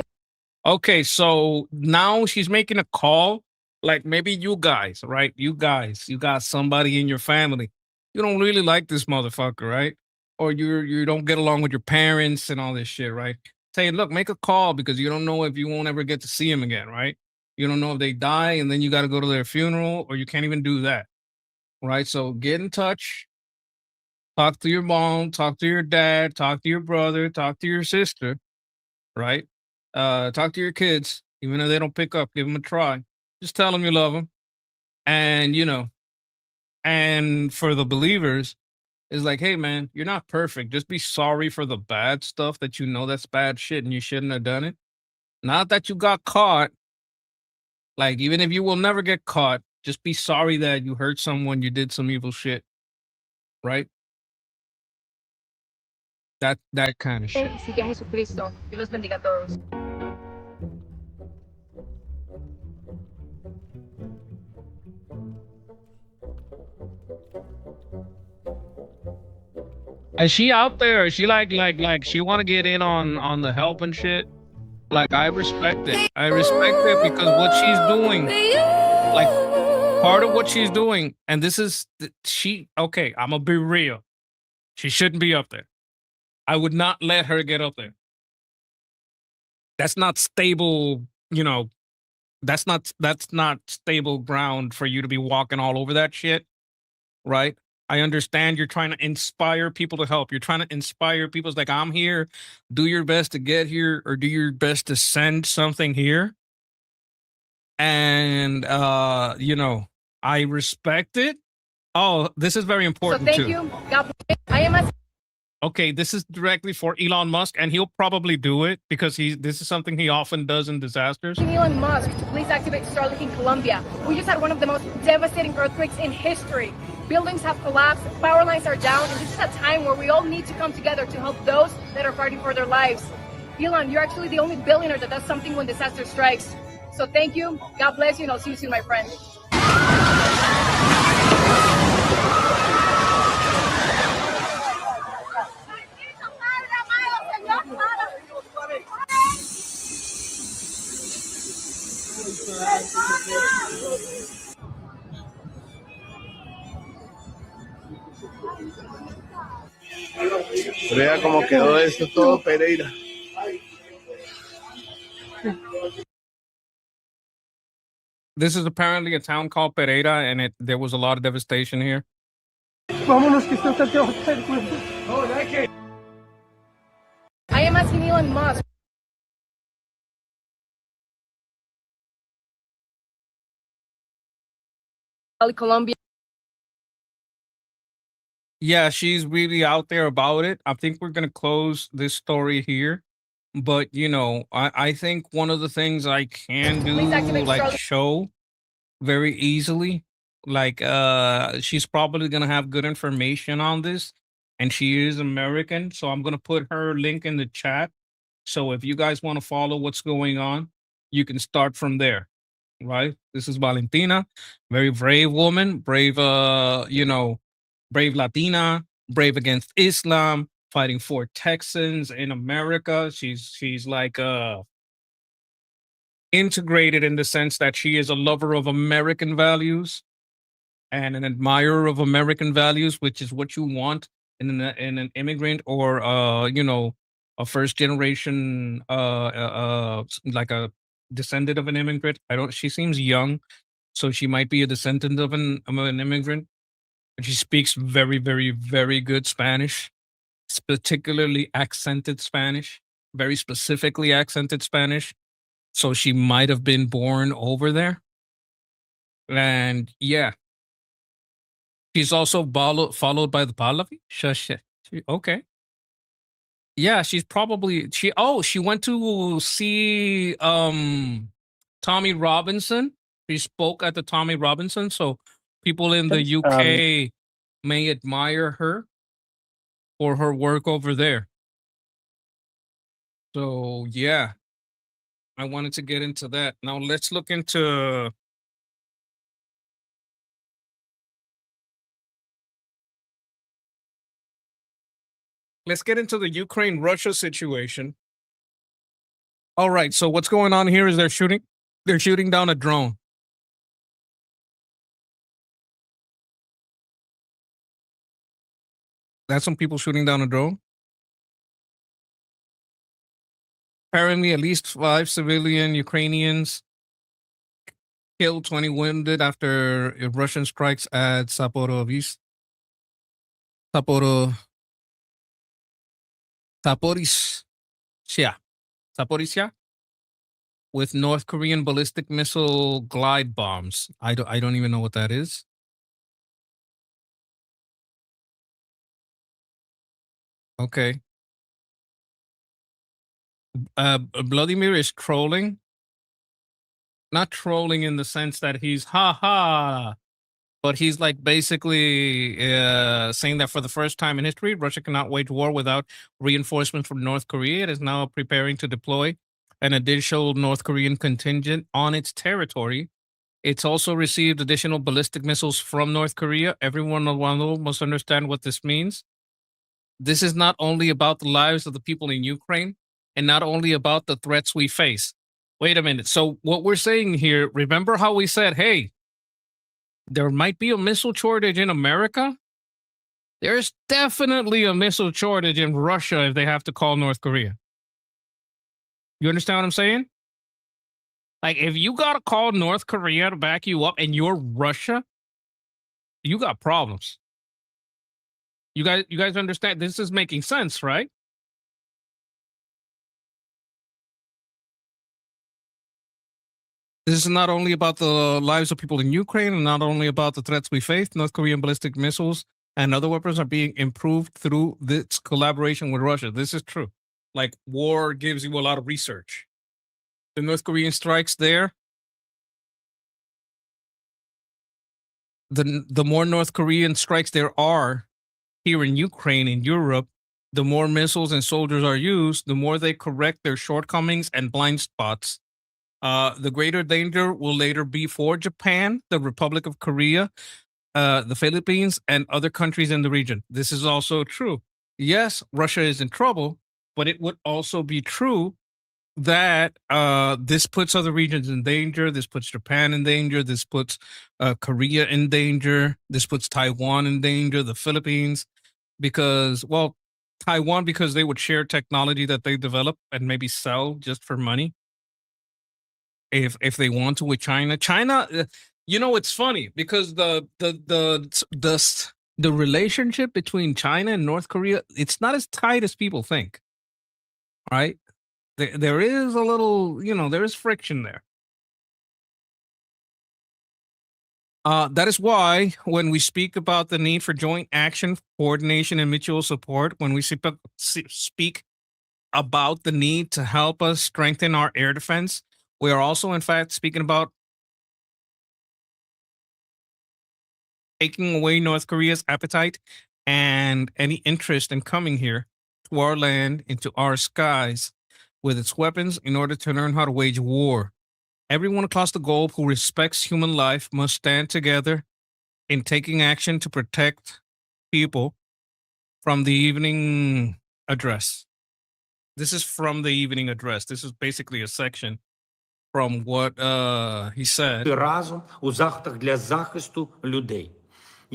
Okay, so now she's making a call. Like, maybe you guys, right? You got somebody in your family. You don't really like this motherfucker, right? Or you don't get along with your parents and all this shit, right? Say, look, make a call because you don't know if you won't ever get to see him again, right? You don't know if they die and then you got to go to their funeral, or you can't even do that, right? So get in touch, talk to your mom, talk to your dad, talk to your brother, talk to your sister, right? Talk to your kids, even if they don't pick up, give them a try. Just tell them you love them. And, and for the believers, it's like, hey, man, you're not perfect. Just be sorry for the bad stuff that you know that's bad shit and you shouldn't have done it. Not that you got caught. Like, even if you will never get caught, just be sorry that you hurt someone, you did some evil shit, right? That kind of shit. Sigue a Jesucristo. Dios los bendiga a todos. Is she out there? Is she like she want to get in on the help and shit? Like, I respect it. I respect it because what she's doing, like, part of what she's doing, and this is okay, I'm gonna be real. She shouldn't be up there. I would not let her get up there. That's not stable, that's not stable ground for you to be walking all over that shit, right? I understand you're trying to inspire people to help. You're trying to inspire people. It's like, I'm here. Do your best to get here, or do your best to send something here. And I respect it. Oh, this is very So important thank too. you. God bless. I am a Okay, this is directly for Elon Musk, and he'll probably do it because this is something he often does in disasters. Elon Musk to please activate Starlink in Colombia. We just had one of the most devastating earthquakes in history. Buildings have collapsed, power lines are down, and this is a time where we all need to come together to help those that are fighting for their lives. Elon, you're actually the only billionaire that does something when disaster strikes. So thank you, God bless you, and I'll see you soon, my friend. Vea cómo quedó eso todo, Pereira. This is apparently a town called Pereira, and there was a lot of devastation here. Vámonos, que está te va a caer, güey. No, ya que. I am asking Elon Musk. Colombia. Yeah, she's really out there about it. I think we're gonna close this story here. But I think one of the things I can do, Please activate like, Starlink. show very easily, like, she's probably gonna have good information on this, and she is American, so I'm gonna put her link in the chat. So if you guys want to follow what's going on, you can start from there, right? This is Valentina, very brave woman, brave, brave Latina, brave against Islam, fighting for Texans in America. She's like integrated in the sense that she is a lover of American values and an admirer of American values, which is what you want in an immigrant, or a first generation, like a descendant of an immigrant. I don't. She seems young, so she might be a descendant of an immigrant. And she speaks very, very, very good Spanish, particularly accented Spanish, very specifically accented Spanish. So she might have been born over there. And yeah, she's also followed by the Pahlavi. Okay. Yeah, she's probably she went to see Tommy Robinson. She spoke at the Tommy Robinson, so people in the UK may admire her for her work over there. So yeah, I wanted to get into that. Now let's look into let's get into the Ukraine Russia situation. All right, so what's going on here is they're shooting down a drone. That's some people shooting down a drone. Apparently, at least 5 civilian Ukrainians killed, 20 wounded after Russian strikes at Saporo, Zaporizhzhia, Zaporizhzhia, with North Korean ballistic missile glide bombs. I don't even know what that is. Okay. Vladimir is trolling. Not trolling in the sense that he's ha ha, but he's like basically saying that for the first time in history, Russia cannot wage war without reinforcements from North Korea. It is now preparing to deploy an additional North Korean contingent on its territory. It's also received additional ballistic missiles from North Korea. Everyone must understand what this means. This is not only about the lives of the people in Ukraine and not only about the threats we face. Wait a minute. So what we're saying here, remember how we said, hey, there might be a missile shortage in America? There's definitely a missile shortage in Russia if they have to call North Korea. You understand what I'm saying? Like, if you got to call North Korea to back you up and you're Russia, you got problems. You guys understand? This is making sense, right? This is not only about the lives of people in Ukraine and not only about the threats we face. North Korean ballistic missiles and other weapons are being improved through this collaboration with Russia. This is true. Like, war gives you a lot of research. The North Korean strikes there. The more North Korean strikes there are here in Ukraine, in Europe, the more missiles and soldiers are used, the more they correct their shortcomings and blind spots. The greater danger will later be for Japan, the Republic of Korea, the Philippines, and other countries in the region. This is also true. Yes, Russia is in trouble, but it would also be true that this puts other regions in danger. This puts Japan in danger. This puts Korea in danger. This puts Taiwan in danger, the Philippines, because, well, Taiwan, because they would share technology that they develop and maybe sell just for money if they want to with China. China, it's funny because the relationship between China and North Korea, it's not as tight as people think, right? There is a little, there is friction there. That is why when we speak about the need for joint action, coordination, and mutual support, when we speak about the need to help us strengthen our air defense, we are also, in fact, speaking about taking away North Korea's appetite and any interest in coming here to our land, into our skies, with its weapons in order to learn how to wage war. Everyone across the globe who respects human life must stand together in taking action to protect people from the evening address. This is from the evening address. This is basically a section from what he said. Разом у заходах для захисту людей.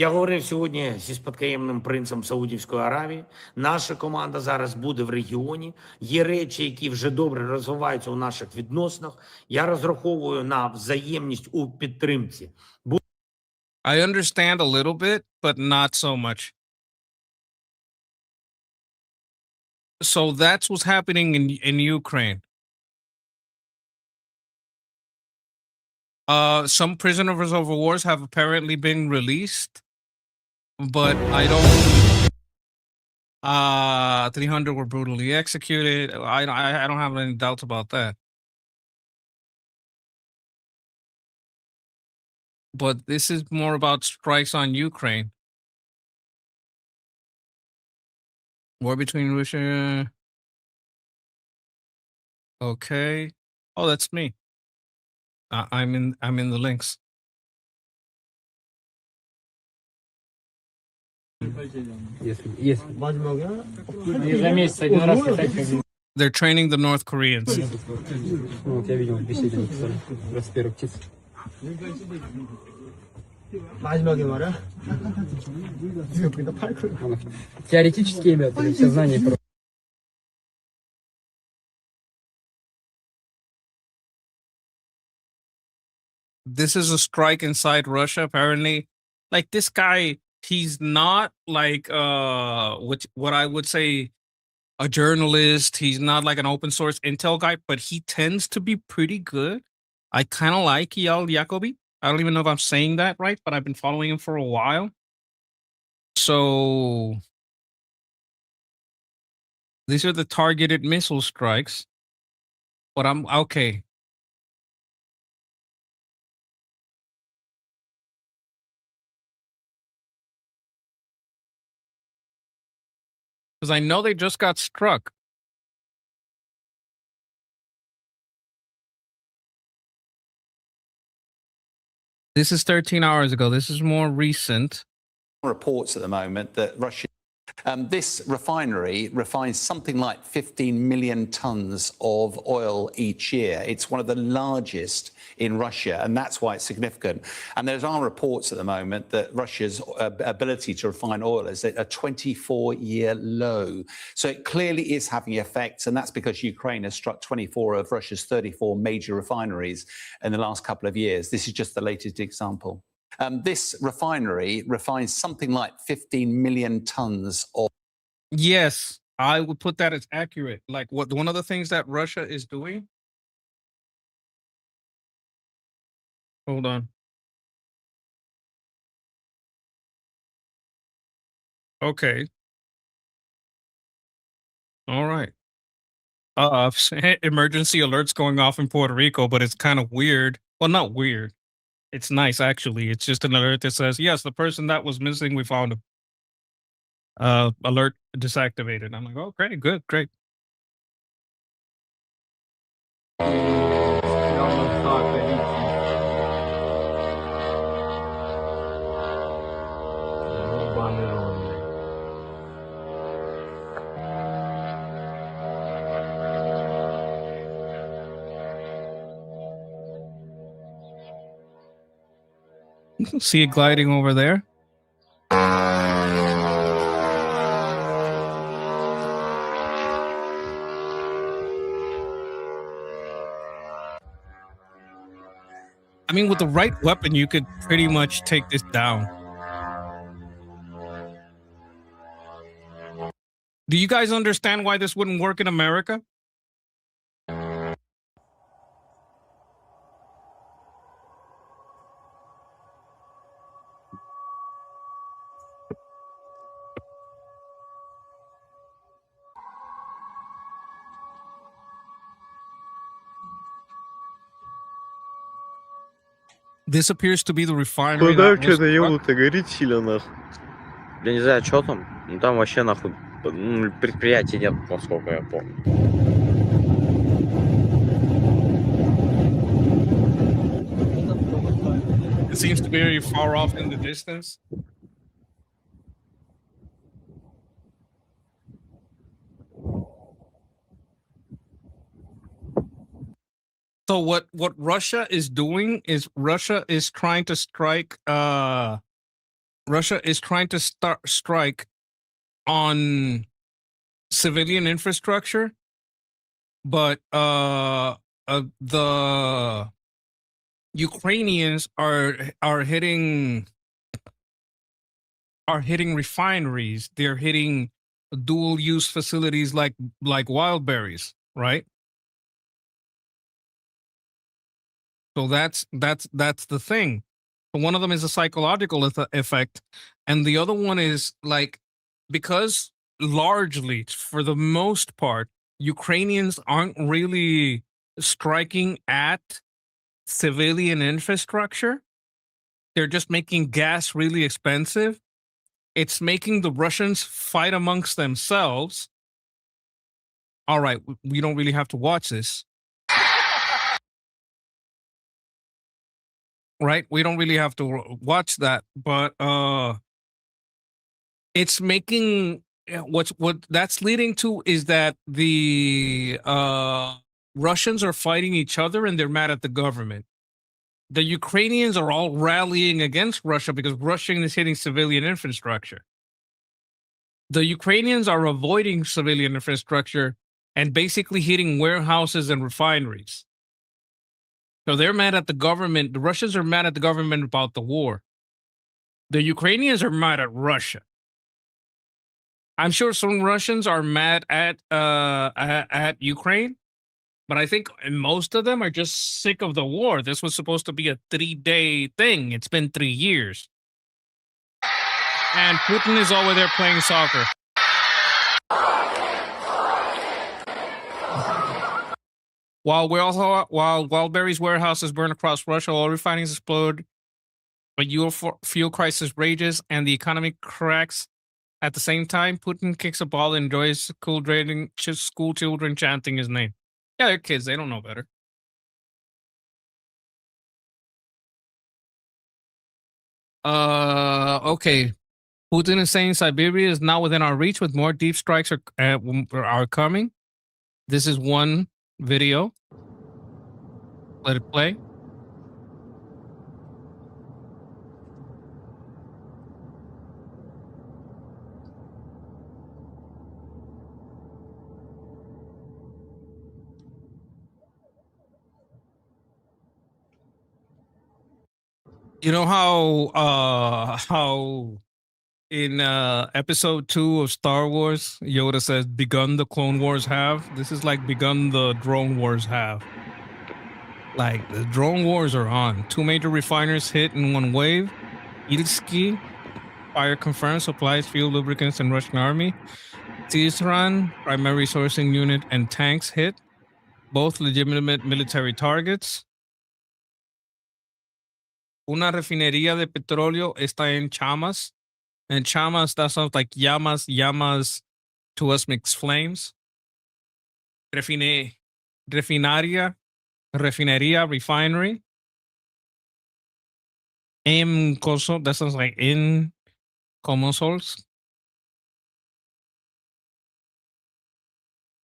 Я говорив сьогодні зі спадкоємним принцем Саудівської Аравії. Наша команда зараз буде в регіоні. Є речі, які вже добре розвиваються у наших відносинах. Я розраховую на взаємність у підтримці. I understand a little bit, but not so much. So that's what's happening in Ukraine. Some prisoners of wars have apparently been released, but I don't. 300 were brutally executed. I don't have any doubts about that. But this is more about strikes on Ukraine. War between Russia. Okay. Oh, that's me. I'm in the links. They're training the North Koreans. Теоретически имеют все знания про... This is a strike inside Russia. Apparently, like this guy, he's not like what I would say a journalist. He's not like an open source intel guy, but he tends to be pretty good. I kind of like Yael Jacobi. I don't even know if I'm saying that right, but I've been following him for a while. So these are the targeted missile strikes. But I'm okay. Because I know they just got struck. This is 13 hours ago. This is more recent. Reports at the moment that Russia, this refinery refines something like 15 million tons of oil each year. It's one of the largest in Russia, and that's why it's significant. And there are reports at the moment that Russia's ability to refine oil is at a 24-year low. So it clearly is having effects, and that's because Ukraine has struck 24 of Russia's 34 major refineries in the last couple of years. This is just the latest example. This refinery refines something like 15 million tons of... Yes, I would put that as accurate. Like what one of the things that Russia is doing. Hold on. Okay. All right. Emergency alerts going off in Puerto Rico, but it's kind of weird. Well, not weird. It's nice, actually. It's just an alert that says, yes, the person that was missing, we found him. Alert desactivated. I'm like, oh, great, good, great. See it gliding over there. I mean, with the right weapon, you could pretty much take this down. Do you guys understand why this wouldn't work in America? This appears to be the refinery. Куда that was что-то struck. ебут-то горит сильно нахуй. Я не знаю, что там. Ну там вообще нахуй предприятий нет, насколько я помню. It seems to be very far off in the distance. So what Russia is doing is Russia is trying to strike Russia is trying to strike on civilian infrastructure, but the Ukrainians are hitting refineries. They're hitting dual use facilities like wild berries, right? So that's the thing. So one of them is a psychological effect, and the other one is like, because largely, for the most part, Ukrainians aren't really striking at civilian infrastructure. They're just making gas really expensive. It's making the Russians fight amongst themselves. All right, we don't really have to watch this. Right? We don't really have to watch that, but it's making what that's leading to is that the Russians are fighting each other and they're mad at the government. The Ukrainians are all rallying against Russia because Russia is hitting civilian infrastructure. The Ukrainians are avoiding civilian infrastructure and basically hitting warehouses and refineries. So they're mad at the government. The Russians are mad at the government about the war. The Ukrainians are mad at Russia. I'm sure some Russians are mad at Ukraine, but I think most of them are just sick of the war. This was supposed to be a 3-day thing. It's been 3 years. And Putin is over there playing soccer. While Wildberry's warehouses burn across Russia, oil refineries explode, but fuel crisis rages, and the economy cracks. At the same time, Putin kicks a ball and enjoys school children chanting his name. Yeah, they're kids. They don't know better. Okay. Putin is saying Siberia is now within our reach, with more deep strikes are coming. This is one video. Let it play. You know how in episode 2 of Star Wars, Yoda says, "Begun the Clone Wars have." This is like begun the drone wars have. Like, the drone wars are on. 2 major refiners hit in one wave. Ilsky, fire confirmed, supplies fuel, lubricants, and Russian army. Tizran, primary sourcing unit, and tanks hit. Both legitimate military targets. Una refinería de petróleo está en chamas. And chamas, that sounds like llamas. Llamas to us makes flames. Refinería, refinery. Coso, that sounds like in Comosols.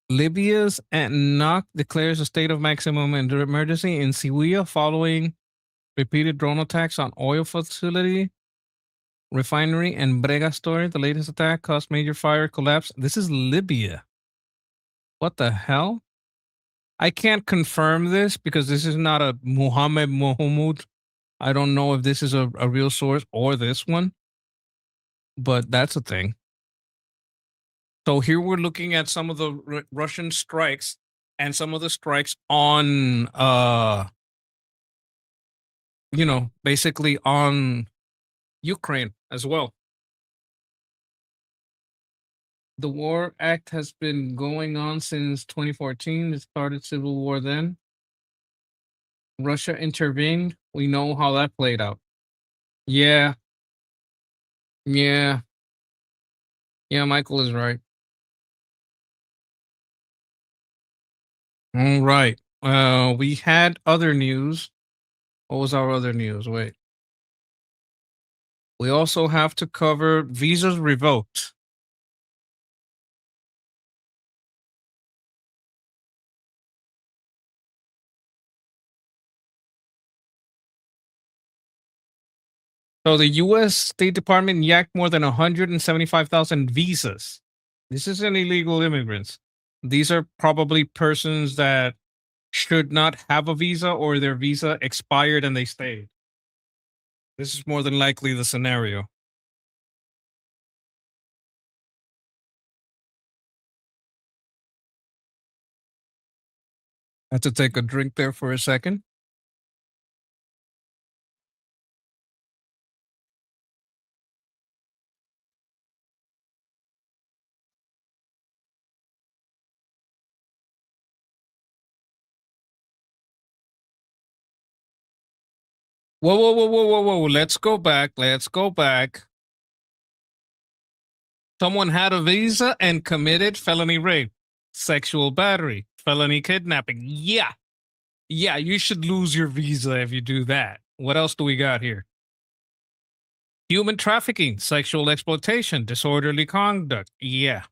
Libya's NOC declares a state of maximum emergency in Syria following repeated drone attacks on oil facility, refinery, and Brega store. The latest attack caused major fire collapse. This is Libya. What the hell? I can't confirm this because this is not a Muhammad Mohamud. I don't know if this is a real source or this one, but that's a thing. So here we're looking at some of the Russian strikes and some of the strikes on, basically on Ukraine as well. The War Act has been going on since 2014. It started civil war then. Russia intervened. We know how that played out. Yeah. Yeah, Michael is right. All right. We had other news. What was our other news? Wait. We also have to cover visas revoked. So the U.S. State Department yacked more than 175,000 visas. This isn't illegal immigrants. These are probably persons that should not have a visa or their visa expired and they stayed. This is more than likely the scenario. I had to take a drink there for a second. Whoa, whoa, whoa, whoa, whoa, whoa. Let's go back. Let's go back. Someone had a visa and committed felony rape, sexual battery, felony kidnapping. Yeah. Yeah, you should lose your visa if you do that. What else do we got here? Human trafficking, sexual exploitation, disorderly conduct. Yeah.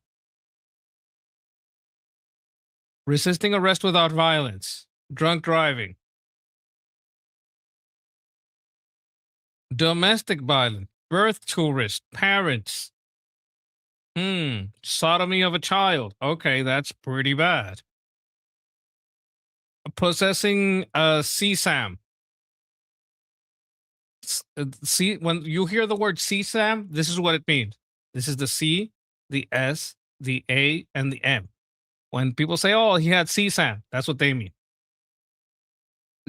Resisting arrest without violence, drunk driving, domestic violence, birth tourist, parents. Sodomy of a child. Okay, that's pretty bad. Possessing a CSAM. See, when you hear the word CSAM, this is what it means. This is the C, the S, the A, and the M. When people say, oh, he had CSAM, that's what they mean.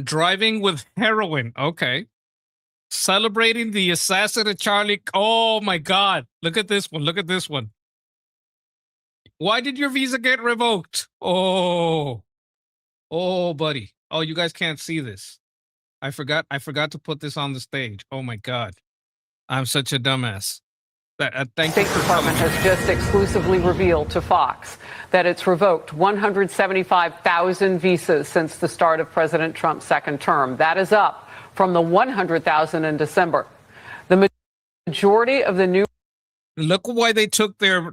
Driving with heroin. Okay. Celebrating the assassin of Charlie. Oh my God. Look at this one. Look at this one. Why did your visa get revoked? Oh, buddy. Oh, you guys can't see this. I forgot to put this on the stage. Oh my God. I'm such a dumbass. Thank State Department has just exclusively revealed to Fox that it's revoked 175,000 visas since the start of President Trump's second term. That is up from the 100,000 in December. The majority of the new Look why they took their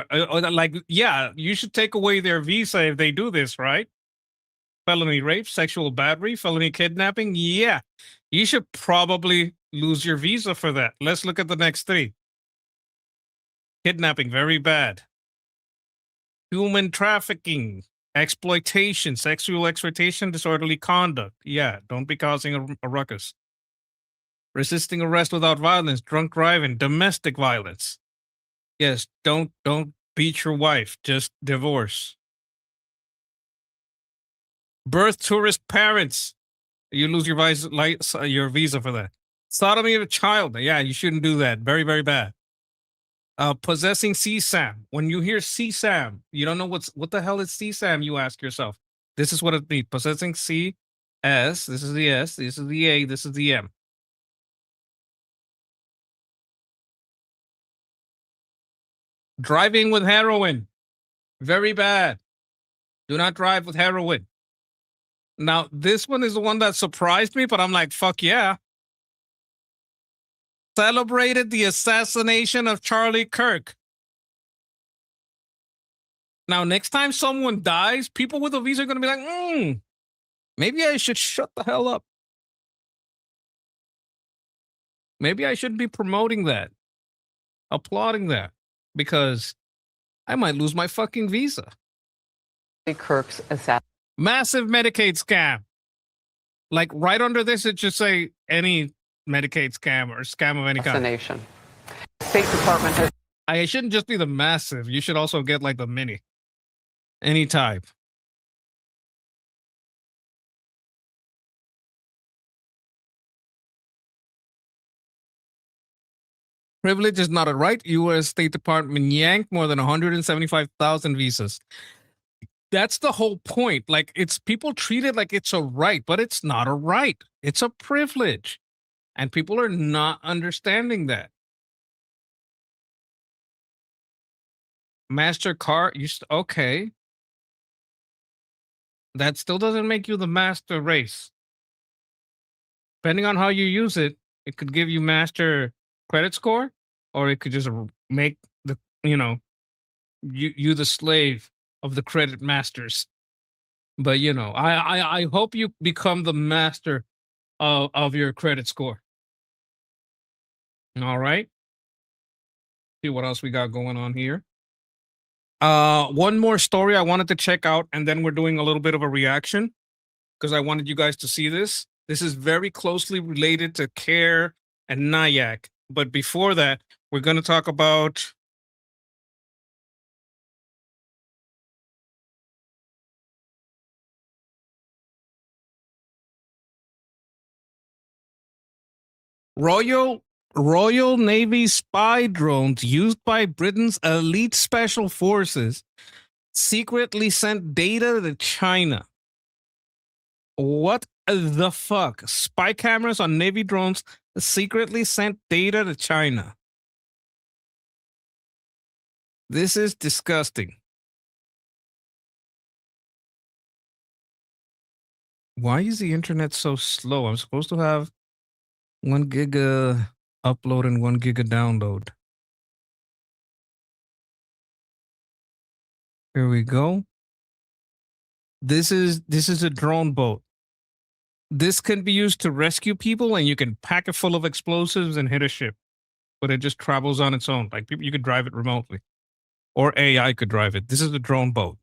like, yeah, you should take away their visa if they do this, right? Felony rape, sexual battery, felony kidnapping. Yeah, you should probably lose your visa for that. Let's look at the next three. Kidnapping, very bad. Human trafficking, exploitation, sexual exploitation, disorderly conduct. Yeah, don't be causing a ruckus. Resisting arrest without violence, drunk driving, domestic violence. Yes, don't beat your wife, just divorce. Birth tourist parents. You lose your visa for that. Sodomy of a child. Yeah, you shouldn't do that. Very, very bad. Possessing CSAM. When you hear CSAM, you don't know what the hell is CSAM, you ask yourself. This is what it means. Possessing C, S, this is the S, this is the A, this is the M. Driving with heroin. Very bad. Do not drive with heroin. Now, this one is the one that surprised me, but I'm like, fuck yeah. Celebrated the assassination of Charlie Kirk. Now, next time someone dies, people with a visa are going to be like, maybe I should shut the hell up. Maybe I shouldn't be promoting that, applauding that, because I might lose my fucking visa. Kirk's assassination. Massive Medicaid scam. Like right under this, it should say any Medicaid scam or scam of any kind. State Department has. I shouldn't just be the massive. You should also get like the mini. Any type. Privilege is not a right. U.S. State Department yanked more than 175,000 visas. That's the whole point. Like, it's people treat it like it's a right, but it's not a right. It's a privilege. And people are not understanding that. MasterCard, okay. That still doesn't make you the master race. Depending on how you use it, it could give you master credit score, or it could just make the, you the slave of the credit masters. But I hope you become the master of your credit score. All right. See what else we got going on here. One more story I wanted to check out, and then we're doing a little bit of a reaction because I wanted you guys to see this. This is very closely related to CARE and NIAC. But before that, we're going to talk about Royal Navy spy drones used by Britain's elite special forces secretly sent data to China. What the fuck? Spy cameras on Navy drones secretly sent data to China. This is disgusting. Why is the internet so slow? I'm supposed to have 1 giga upload and 1 giga download. Here we go. This is a drone boat. This can be used to rescue people, and you can pack it full of explosives and hit a ship. But it just travels on its own. Like people, you could drive it remotely, or AI could drive it. This is a drone boat.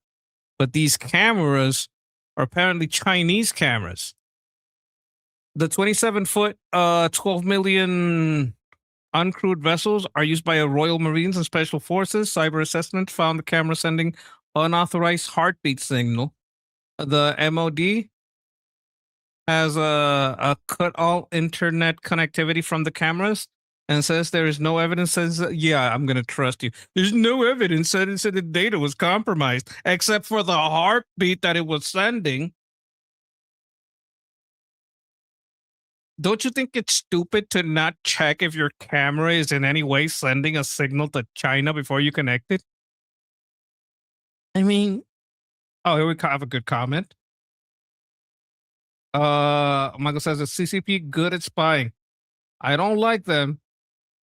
But these cameras are apparently Chinese cameras. The 27-foot, 12 million uncrewed vessels are used by Royal Marines and Special Forces. Cyber assessment found the camera sending unauthorized heartbeat signal. The MOD has a cut all internet connectivity from the cameras and says there is no evidence. Says, yeah, I'm going to trust you. There's no evidence that it said the data was compromised except for the heartbeat that it was sending. Don't you think it's stupid to not check if your camera is in any way sending a signal to China before you connect it? I mean, oh, here we have a good comment. Michael says the CCP good at spying. I don't like them,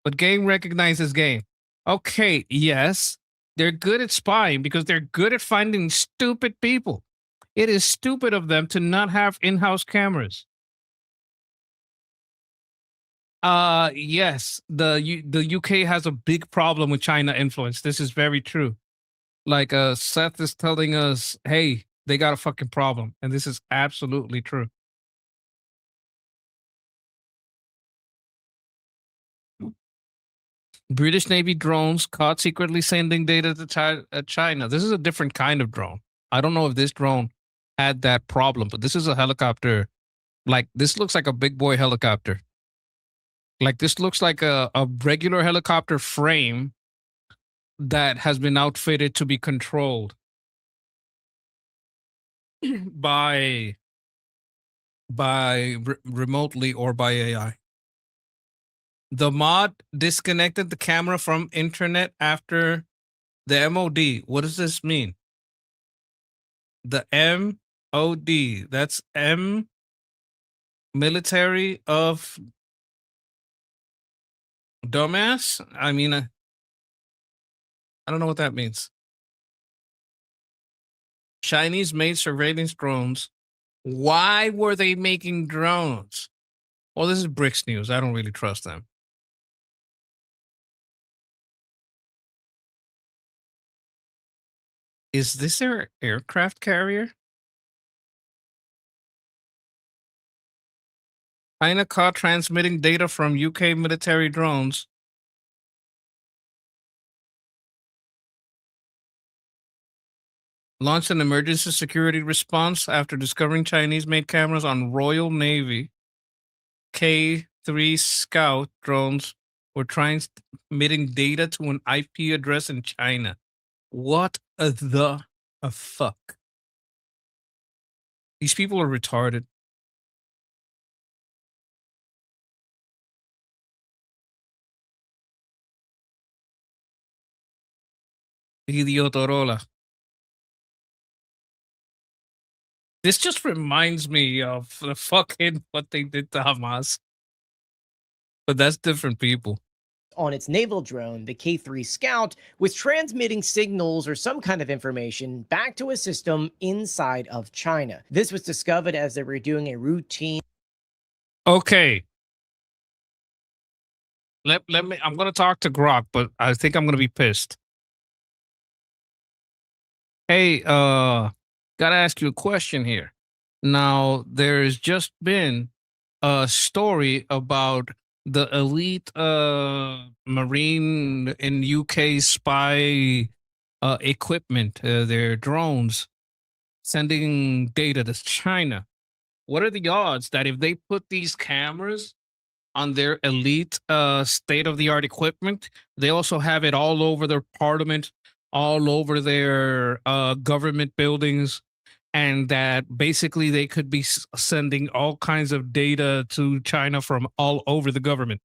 but game recognizes game. Okay, yes, they're good at spying because they're good at finding stupid people. It is stupid of them to not have in-house cameras. Yes, the UK has a big problem with China influence. This is very true. Like Seth is telling us, hey, they got a fucking problem, and this is absolutely true. British Navy drones caught secretly sending data to China. This is a different kind of drone. I don't know if this drone had that problem, but this is a helicopter. Like, this looks like a big boy helicopter. Like, this looks like a regular helicopter frame that has been outfitted to be controlled by remotely or by AI. The mod disconnected the camera from internet after the MOD. What does this mean? The MOD. That's M military of dumbass. I mean, I don't know what that means. Chinese made surveillance drones. Why were they making drones? Well, this is Bricks News. I don't really trust them. Is this their aircraft carrier? China caught transmitting data from UK military drones. Launched an emergency security response after discovering Chinese-made cameras on Royal Navy K-3 Scout drones were transmitting data to an IP address in China. What the fuck? These people are retarded. Idiotorola. This just reminds me of the fucking what they did to Hamas. But that's different people. On its naval drone, the K-3 Scout, was transmitting signals or some kind of information back to a system inside of China. This was discovered as they were doing a routine. Okay. Let me. I'm gonna talk to Grok, but I think I'm gonna be pissed. Hey, gotta ask you a question here. Now, there's just been a story about the elite marine in UK spy equipment, their drones sending data to China. What are the odds that if they put these cameras on their elite state of the art equipment, they also have it all over their parliament, all over their government buildings, and that basically they could be sending all kinds of data to China from all over the government?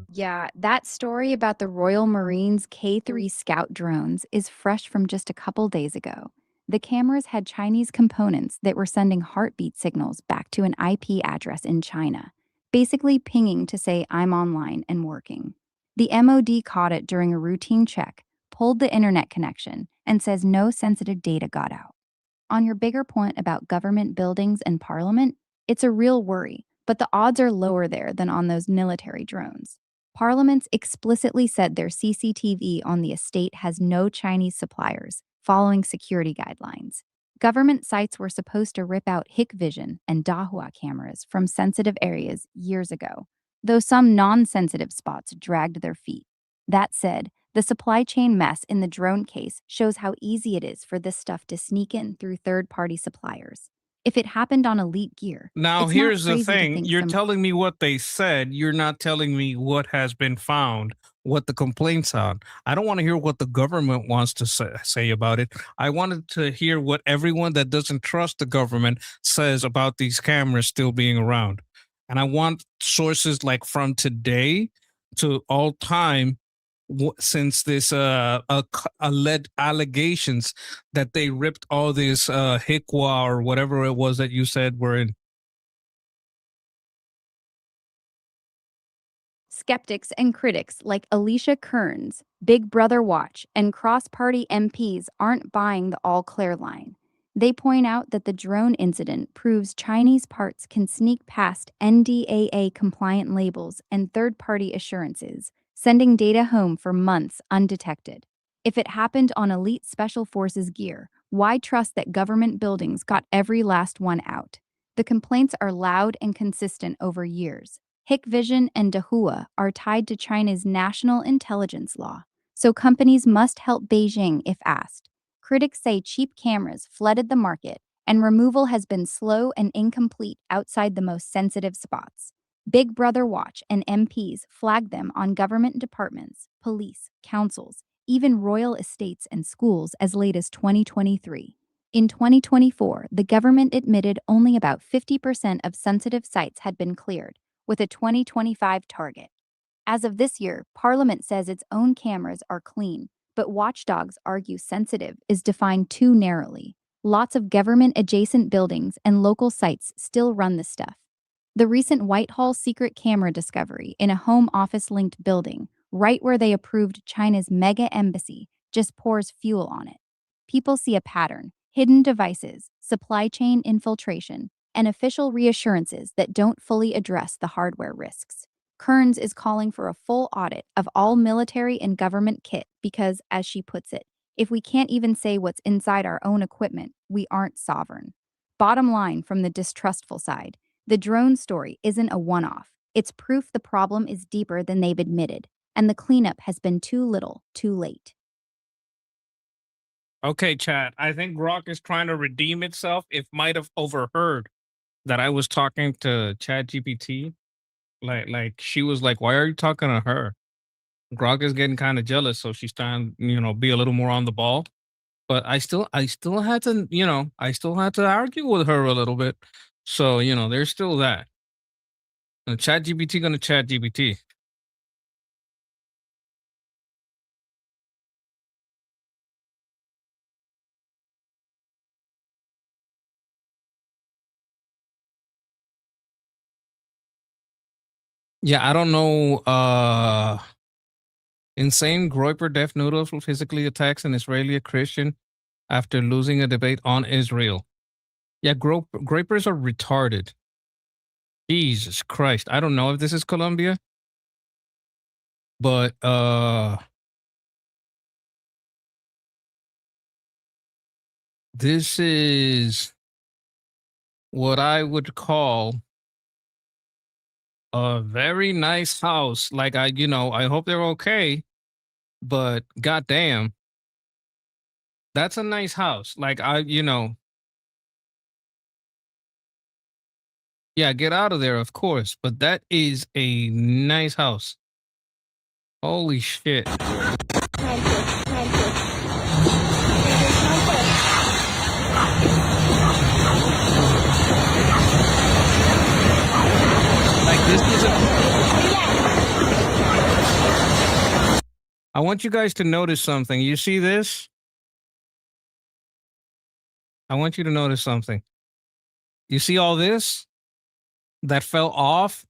Yeah, that story about the Royal Marines K3 Scout drones is fresh from just a couple days ago. The cameras had Chinese components that were sending heartbeat signals back to an IP address in China, basically pinging to say, I'm online and working. The MOD caught it during a routine check, pulled the internet connection, and says no sensitive data got out. On your bigger point about government buildings and parliament, it's a real worry, but the odds are lower there than on those military drones. Parliaments explicitly said their CCTV on the estate has no Chinese suppliers, following security guidelines. Government sites were supposed to rip out Hikvision and Dahua cameras from sensitive areas years ago, though some non-sensitive spots dragged their feet. That said, the supply chain mess in the drone case shows how easy it is for this stuff to sneak in through third-party suppliers. If it happened on elite gear, Now, it's not here's the crazy to thing. think You're some telling me what they said. You're not telling me what has been found, what the complaints on. I don't want to hear what the government wants to say about it. I wanted to hear what everyone that doesn't trust the government says about these cameras still being around. And I want sources like from today to all time since this alleged allegations that they ripped all this Hikwa or whatever it was that you said were in. skeptics and critics like Alicia Kearns, Big Brother Watch, and cross party MPs aren't buying the all clear line. They point out that the drone incident proves Chinese parts can sneak past NDAA compliant labels and third party assurances, sending data home for months undetected. If it happened on elite special forces gear, why trust that government buildings got every last one out? The complaints are loud and consistent over years. Hikvision and Dahua are tied to China's national intelligence law, so companies must help Beijing if asked. Critics say cheap cameras flooded the market, and removal has been slow and incomplete outside the most sensitive spots. Big Brother Watch and MPs flagged them on government departments, police, councils, even royal estates and schools as late as 2023. In 2024, the government admitted only about 50% of sensitive sites had been cleared, with a 2025 target. As of this year, Parliament says its own cameras are clean, but watchdogs argue sensitive is defined too narrowly. Lots of government-adjacent buildings and local sites still run the stuff. The recent Whitehall secret camera discovery in a home office-linked building, right where they approved China's mega embassy, just pours fuel on it. People see a pattern: hidden devices, supply chain infiltration, and official reassurances that don't fully address the hardware risks. Kearns is calling for a full audit of all military and government kit because, as she puts it, if we can't even say what's inside our own equipment, we aren't sovereign. Bottom line from the distrustful side, the drone story isn't a one-off. It's proof the problem is deeper than they've admitted, and the cleanup has been too little, too late. Okay, chat. I think Grok is trying to redeem itself. It might have overheard that I was talking to Chat GPT. Like she was like, "Why are you talking to her?" Grok is getting kind of jealous, so she's trying, be a little more on the ball. But I still had to, I still had to argue with her a little bit. So there's still that. And Chat GPT gonna Chat GPT. Yeah, I don't know. Insane Groiper Deaf Noodles physically attacks an Israeli Christian after losing a debate on Israel. Yeah, Groipers are retarded. Jesus Christ. I don't know if this is Colombia, but this is what I would call a very nice house. Like I hope they're okay, but goddamn, that's a nice house. Like yeah, get out of there, of course, but that is a nice house. Holy shit. Like this is I want you guys to notice something. You see this? I want you to notice something. You see all this that fell off?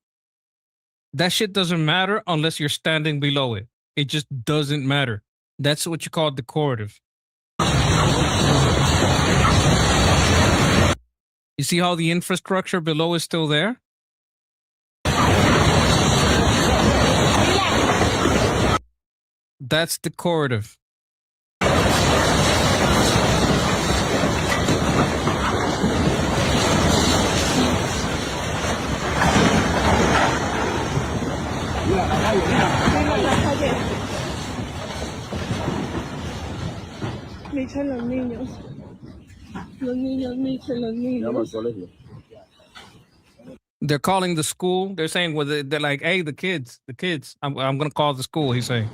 That shit doesn't matter unless you're standing below it. It just doesn't matter. That's what you call decorative. You see how the infrastructure below is still there? That's decorative. Dicen los niños. Los niños, dicen los niños. They're calling the school. They're saying, well, they're like, hey, the kids. I'm going to call the school, he's saying.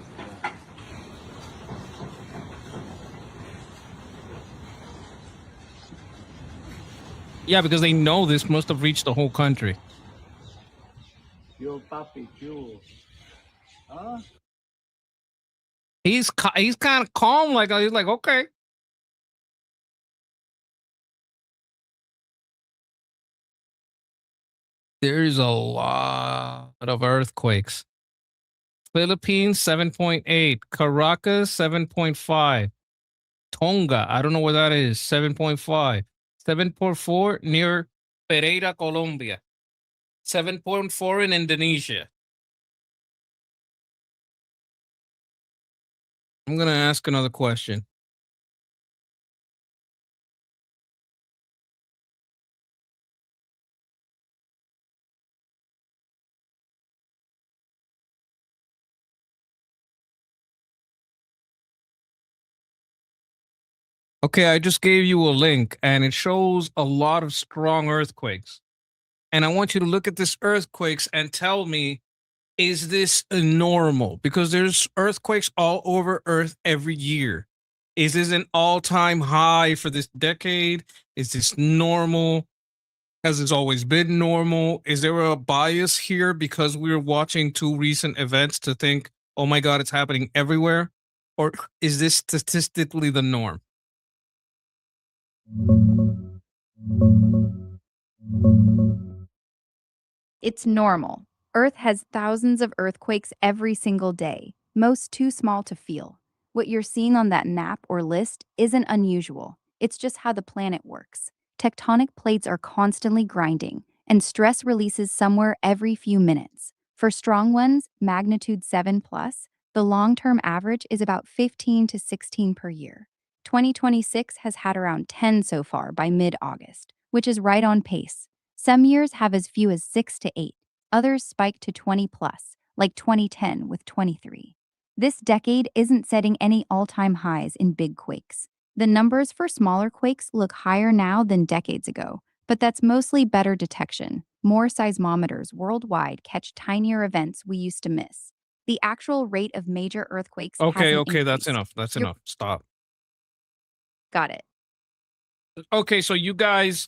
Yeah, because they know this must have reached the whole country. He's kind of calm, like he's like, okay. There's a lot of earthquakes. Philippines 7.8, Caracas 7.5, Tonga, I don't know where that is, 7.5, 7.4 near Pereira, Colombia, 7.4 in Indonesia. I'm gonna ask another question. Okay, I just gave you a link and it shows a lot of strong earthquakes. And I want you to look at this earthquakes and tell me, is this normal? Because there's earthquakes all over Earth every year. Is this an all-time high for this decade? Is this normal? Has this always been normal? Is there a bias here because we're watching two recent events to think, oh my God, it's happening everywhere? Or is this statistically the norm? It's normal. Earth has thousands of earthquakes every single day, most too small to feel. What you're seeing on that map or list isn't unusual. It's just how the planet works. Tectonic plates are constantly grinding, and stress releases somewhere every few minutes. For strong ones, magnitude 7 plus, the long-term average is about 15 to 16 per year. 2026 has had around 10 so far by mid-August, which is right on pace. Some years have as few as 6 to 8. Others spike to 20 plus, like 2010 with 23. This decade isn't setting any all-time highs in big quakes. The numbers for smaller quakes look higher now than decades ago, but that's mostly better detection. More seismometers worldwide catch tinier events we used to miss. The actual rate of major earthquakes Okay, hasn't that's increased. enough. That's enough. Stop. Got it. Okay, so you guys,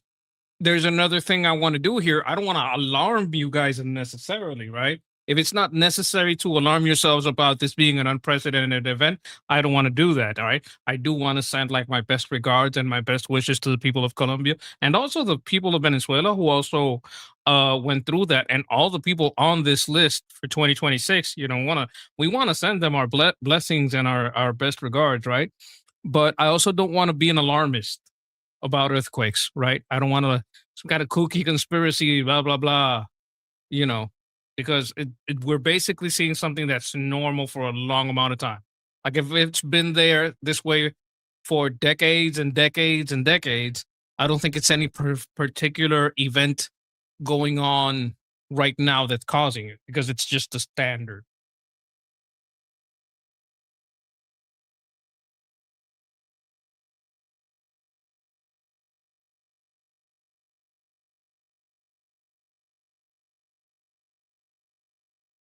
there's another thing I want to do here. I don't want to alarm you guys unnecessarily, right? If it's not necessary to alarm yourselves about this being an unprecedented event, I don't want to do that, all right? I do want to send like my best regards and my best wishes to the people of Colombia and also the people of Venezuela who also went through that, and all the people on this list for 2026, we want to send them our blessings and our best regards, right? But I also don't want to be an alarmist about earthquakes, right? I don't want to some kind of kooky conspiracy, blah blah blah. you know, because we're basically seeing something that's normal for a long amount of time. Like if it's been there this way for decades and decades and decades, I don't think it's any particular event going on right now that's causing it, because it's just the standard.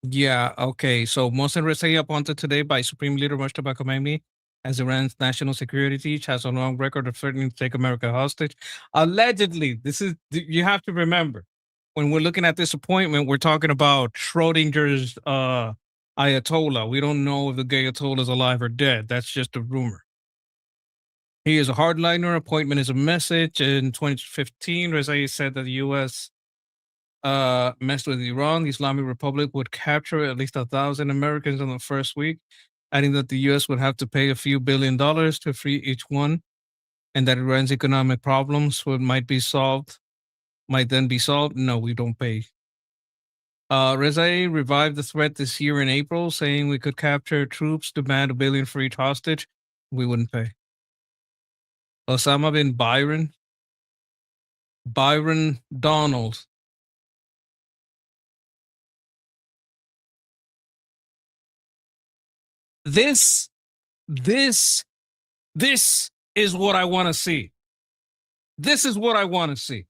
Yeah, okay. So Mohsen Rezai, appointed today by Supreme Leader Moshtaba Khamenei as Iran's national security chief, has a long record of threatening to take America hostage. Allegedly, you have to remember, when we're looking at this appointment, we're talking about Schrodinger's Ayatollah. We don't know if the Ayatollah is alive or dead. That's just a rumor. He is a hardliner. Appointment is a message. In 2015, Rezai said that the U.S. Messed with Iran, the Islamic Republic would capture at least 1,000 Americans in the first week, adding that the U.S. would have to pay a few $1 billion to free each one, and that Iran's economic problems might then be solved. No, we don't pay. Rezai revived the threat this year in April, saying we could capture troops, demand $1 billion for each hostage. We wouldn't pay. Osama bin Byron Donald. This is what I want to see. This is what I want to see.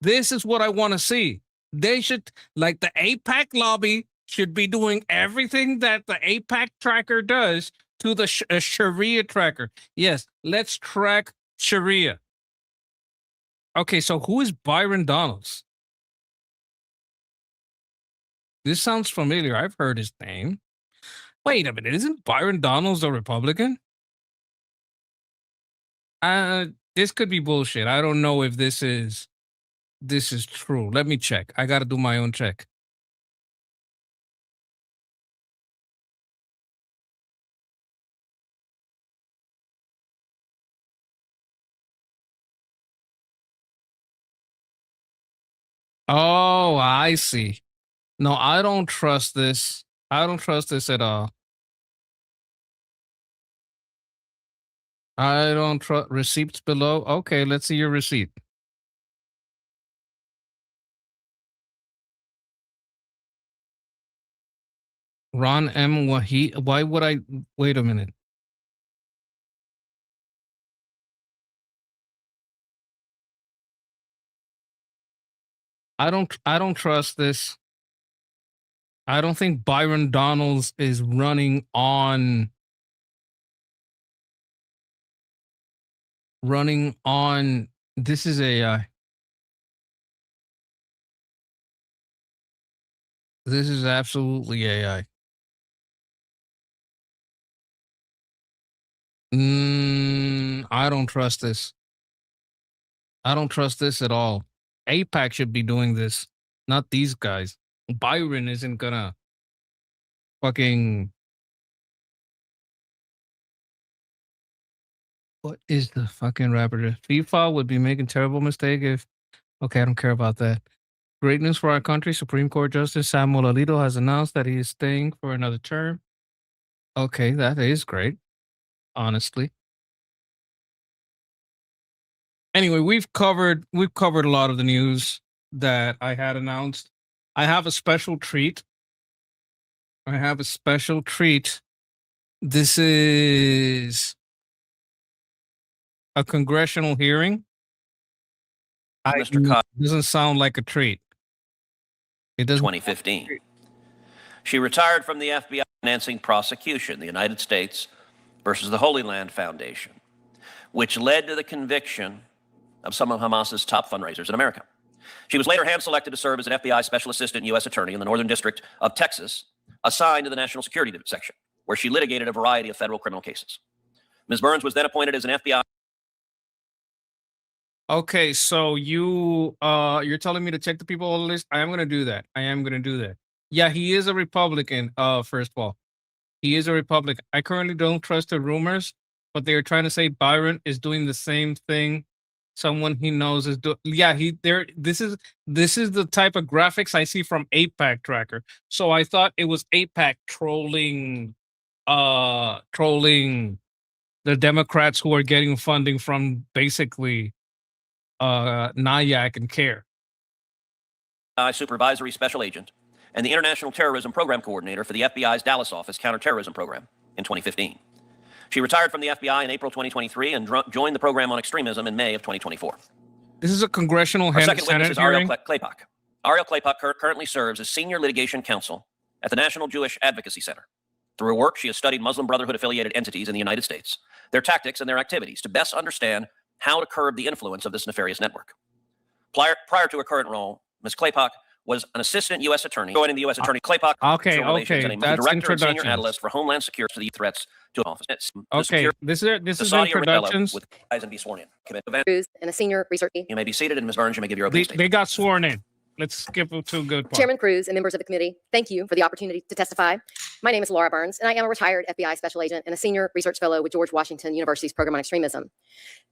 This is what I want to see. They should, like the APAC lobby, should be doing everything that the APAC tracker does to the Sharia tracker. Yes, let's track Sharia. Okay, so who is Byron Donalds? This sounds familiar. I've heard his name. Wait a minute, isn't Byron Donalds a Republican? This could be bullshit. I don't know if this is true. Let me check. I got to do my own check. Oh, I see. No, I don't trust this. I don't trust this at all. I don't trust receipts below. Okay, let's see your receipt. Ron M. Wahi. Why would I wait a minute? I don't trust this. I don't think Byron Donalds is running on this is AI. This is absolutely AI. I don't trust this. I don't trust this at all. APAC should be doing this, not these guys. Byron isn't gonna fucking. What is the fucking rapper? FIFA would be making terrible mistake if. Okay, I don't care about that. Great news for our country. Supreme Court Justice Samuel Alito has announced that he is staying for another term. Okay, that is great. Honestly. Anyway, we've covered a lot of the news that I had announced. I have a special treat. This is a congressional hearing. Mr. Cox. Doesn't sound like a treat. It doesn't. 2015. She retired from the FBI financing prosecution, the United States versus the Holy Land Foundation, which led to the conviction of some of Hamas's top fundraisers in America. She was later hand-selected to serve as an FBI Special Assistant U.S. Attorney in the Northern District of Texas, assigned to the National Security Section, where she litigated a variety of federal criminal cases. Ms. Burns was then appointed as an FBI. Okay, so you're telling me to check the people on the list. I am gonna do that. Yeah, he is a Republican. First of all, he is a Republican. I currently don't trust the rumors, but they are trying to say Byron is doing the same thing someone he knows is yeah, this is the type of graphics I see from APAC tracker. So I thought it was APAC trolling the Democrats who are getting funding from basically NIAC and CARE. Supervisory Special Agent and the International Terrorism Program Coordinator for the FBI's Dallas office counterterrorism program in 2015. She retired from the FBI in April 2023 and joined the Program on Extremism in May of 2024. This is a congressional Our second Senate witness is Ariel hearing. Kleypak. Ariel Kleypak currently serves as Senior Litigation Counsel at the National Jewish Advocacy Center. Through her work, she has studied Muslim Brotherhood-affiliated entities in the United States, their tactics and their activities to best understand how to curb the influence of this nefarious network. Prior to her current role, Ms. Kleypak was an assistant U.S. attorney, joining the U.S. Attorney Kleypak. Okay, and a director and senior introductions. analyst for Homeland Security to the threats to office. Okay, this is Saudi introductions. with eyes and be sworn in. Cruz and a senior research. You may be seated, and Ms. Burns, you may give your opening statement. They got sworn in. Let's skip to a good part. Chairman Cruz and members of the committee, thank you for the opportunity to testify. My name is Laura Burns, and I am a retired FBI special agent and a senior research fellow with George Washington University's Program on Extremism.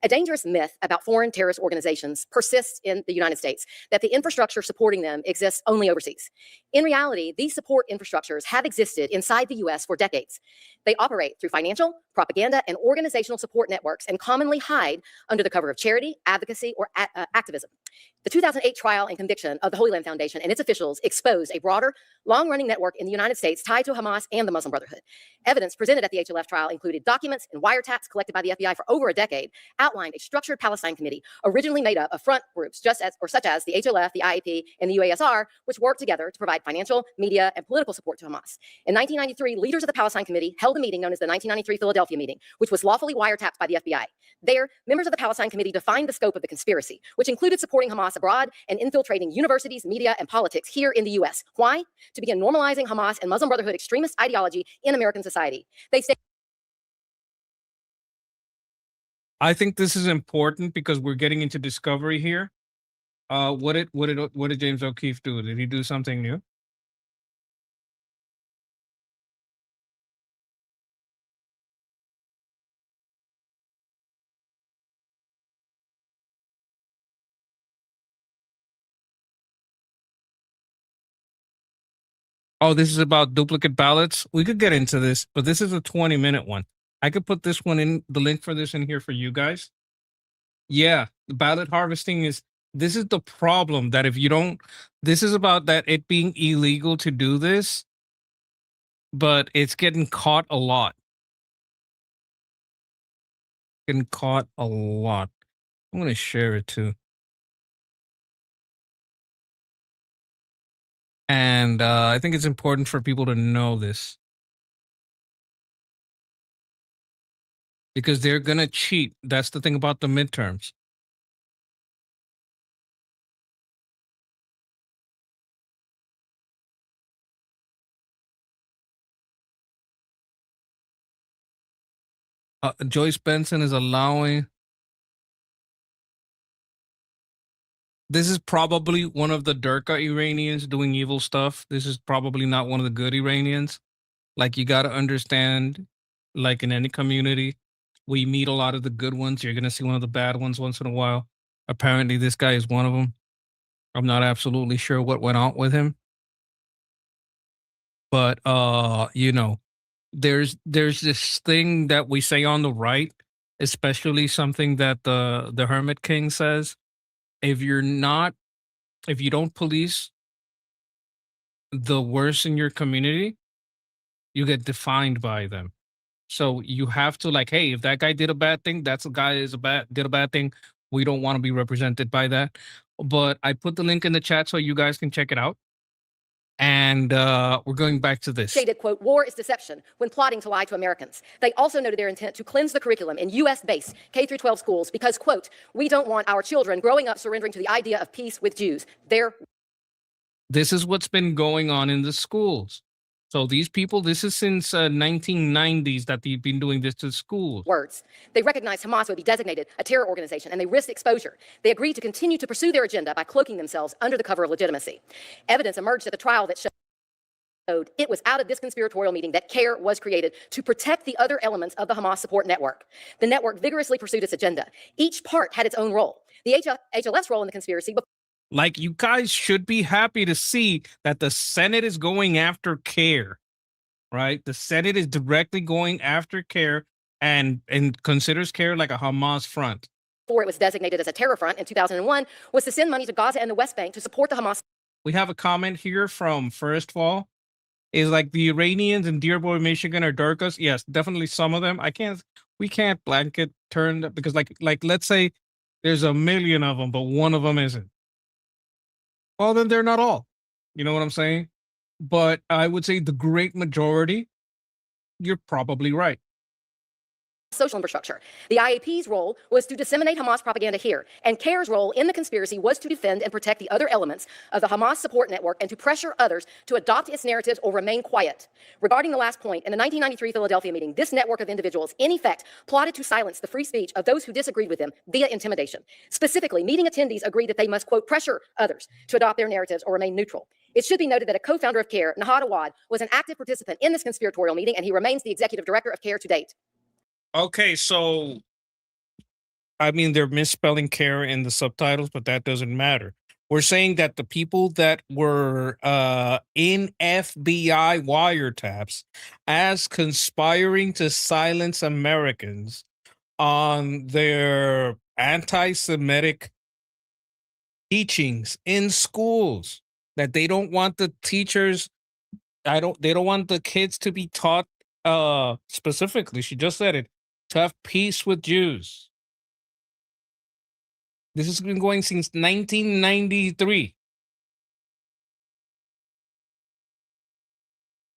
A dangerous myth about foreign terrorist organizations persists in the United States, that the infrastructure supporting them exists only overseas. In reality, these support infrastructures have existed inside the U.S. for decades. They operate through financial, propaganda, and organizational support networks and commonly hide under the cover of charity, advocacy, or activism. The 2008 trial and conviction of the Holy Land Foundation and its officials exposed a broader, long-running network in the United States tied to Hamas and the Muslim Brotherhood. Evidence presented at the HLF trial included documents and wiretaps collected by the FBI for over a decade, outlined a structured Palestine committee originally made up of front groups such as the HLF, the IAP, and the UASR, which worked together to provide financial, media, and political support to Hamas. In 1993, leaders of the Palestine Committee held a meeting known as the 1993 Philadelphia meeting, which was lawfully wiretapped by the FBI. There, members of the Palestine Committee defined the scope of the conspiracy, which included supporting Hamas abroad and infiltrating universities, media, and politics here in the U.S. Why? To begin normalizing Hamas and Muslim Brotherhood extremist ideology in American society. They say. I think this is important because we're getting into discovery here. What did James O'Keefe do? Did he do something new? Oh, this is about duplicate ballots. We could get into this, but this is a 20-minute one. I could put this one in, the link for this in here for you guys. Yeah, the ballot harvesting this is the problem, that if you don't, this is about that it being illegal to do this, but it's getting caught a lot. Getting caught a lot. I'm going to share it too. And I think it's important for people to know this, because they're going to cheat. That's the thing about the midterms. Joyce Benson is allowing. This is probably one of the Durka Iranians doing evil stuff. This is probably not one of the good Iranians. Like, you got to understand, like in any community, we meet a lot of the good ones. You're going to see one of the bad ones once in a while. Apparently, this guy is one of them. I'm not absolutely sure what went on with him. But, you know, there's this thing that we say on the right, especially something that the Hermit King says. If you don't police the worst in your community, you get defined by them. So you have to, like, hey, if that guy did a bad thing, that's a guy did a bad thing. We don't want to be represented by that. But I put the link in the chat so you guys can check it out. And we're going back to this. Stated, quote, war is deception when plotting to lie to Americans. They also noted their intent to cleanse the curriculum in U.S.-based K-12 schools because, quote, we don't want our children growing up surrendering to the idea of peace with Jews. This is what's been going on in the schools. So these people, this is since 1990s that they've been doing this to schools. Words. They recognized Hamas would be designated a terror organization, and they risked exposure. They agreed to continue to pursue their agenda by cloaking themselves under the cover of legitimacy. Evidence emerged at the trial that showed it was out of this conspiratorial meeting that CARE was created to protect the other elements of the Hamas support network. The network vigorously pursued its agenda. Each part had its own role. The HLF's role in the conspiracy. Like, you guys should be happy to see that the Senate is going after CARE, right? The Senate is directly going after CARE and considers CARE like a Hamas front. Before it was designated as a terror front in 2001, was to send money to Gaza and the West Bank to support the Hamas. We have a comment here from First Fall. Is like the Iranians in Dearborn, Michigan are Darkas? Yes, definitely some of them. We can't blanket turn that, because like let's say there's a million of them, but one of them isn't. Well, then they're not all. You know what I'm saying? But I would say the great majority, you're probably right. Social infrastructure. The IAP's role was to disseminate Hamas propaganda here, and CARE's role in the conspiracy was to defend and protect the other elements of the Hamas support network and to pressure others to adopt its narratives or remain quiet. Regarding the last point, in the 1993 Philadelphia meeting, this network of individuals, in effect, plotted to silence the free speech of those who disagreed with them via intimidation. Specifically, meeting attendees agreed that they must, quote, pressure others to adopt their narratives or remain neutral. It should be noted that a co-founder of CARE, Nahad Awad, was an active participant in this conspiratorial meeting, and he remains the executive director of CARE to date. Okay, so I mean, they're misspelling CARE in the subtitles, but that doesn't matter. We're saying that the people that were in FBI wiretaps as conspiring to silence Americans on their anti-Semitic teachings in schools, that they don't want the teachers, they don't want the kids to be taught specifically, she just said it, to have peace with Jews. This has been going since 1993.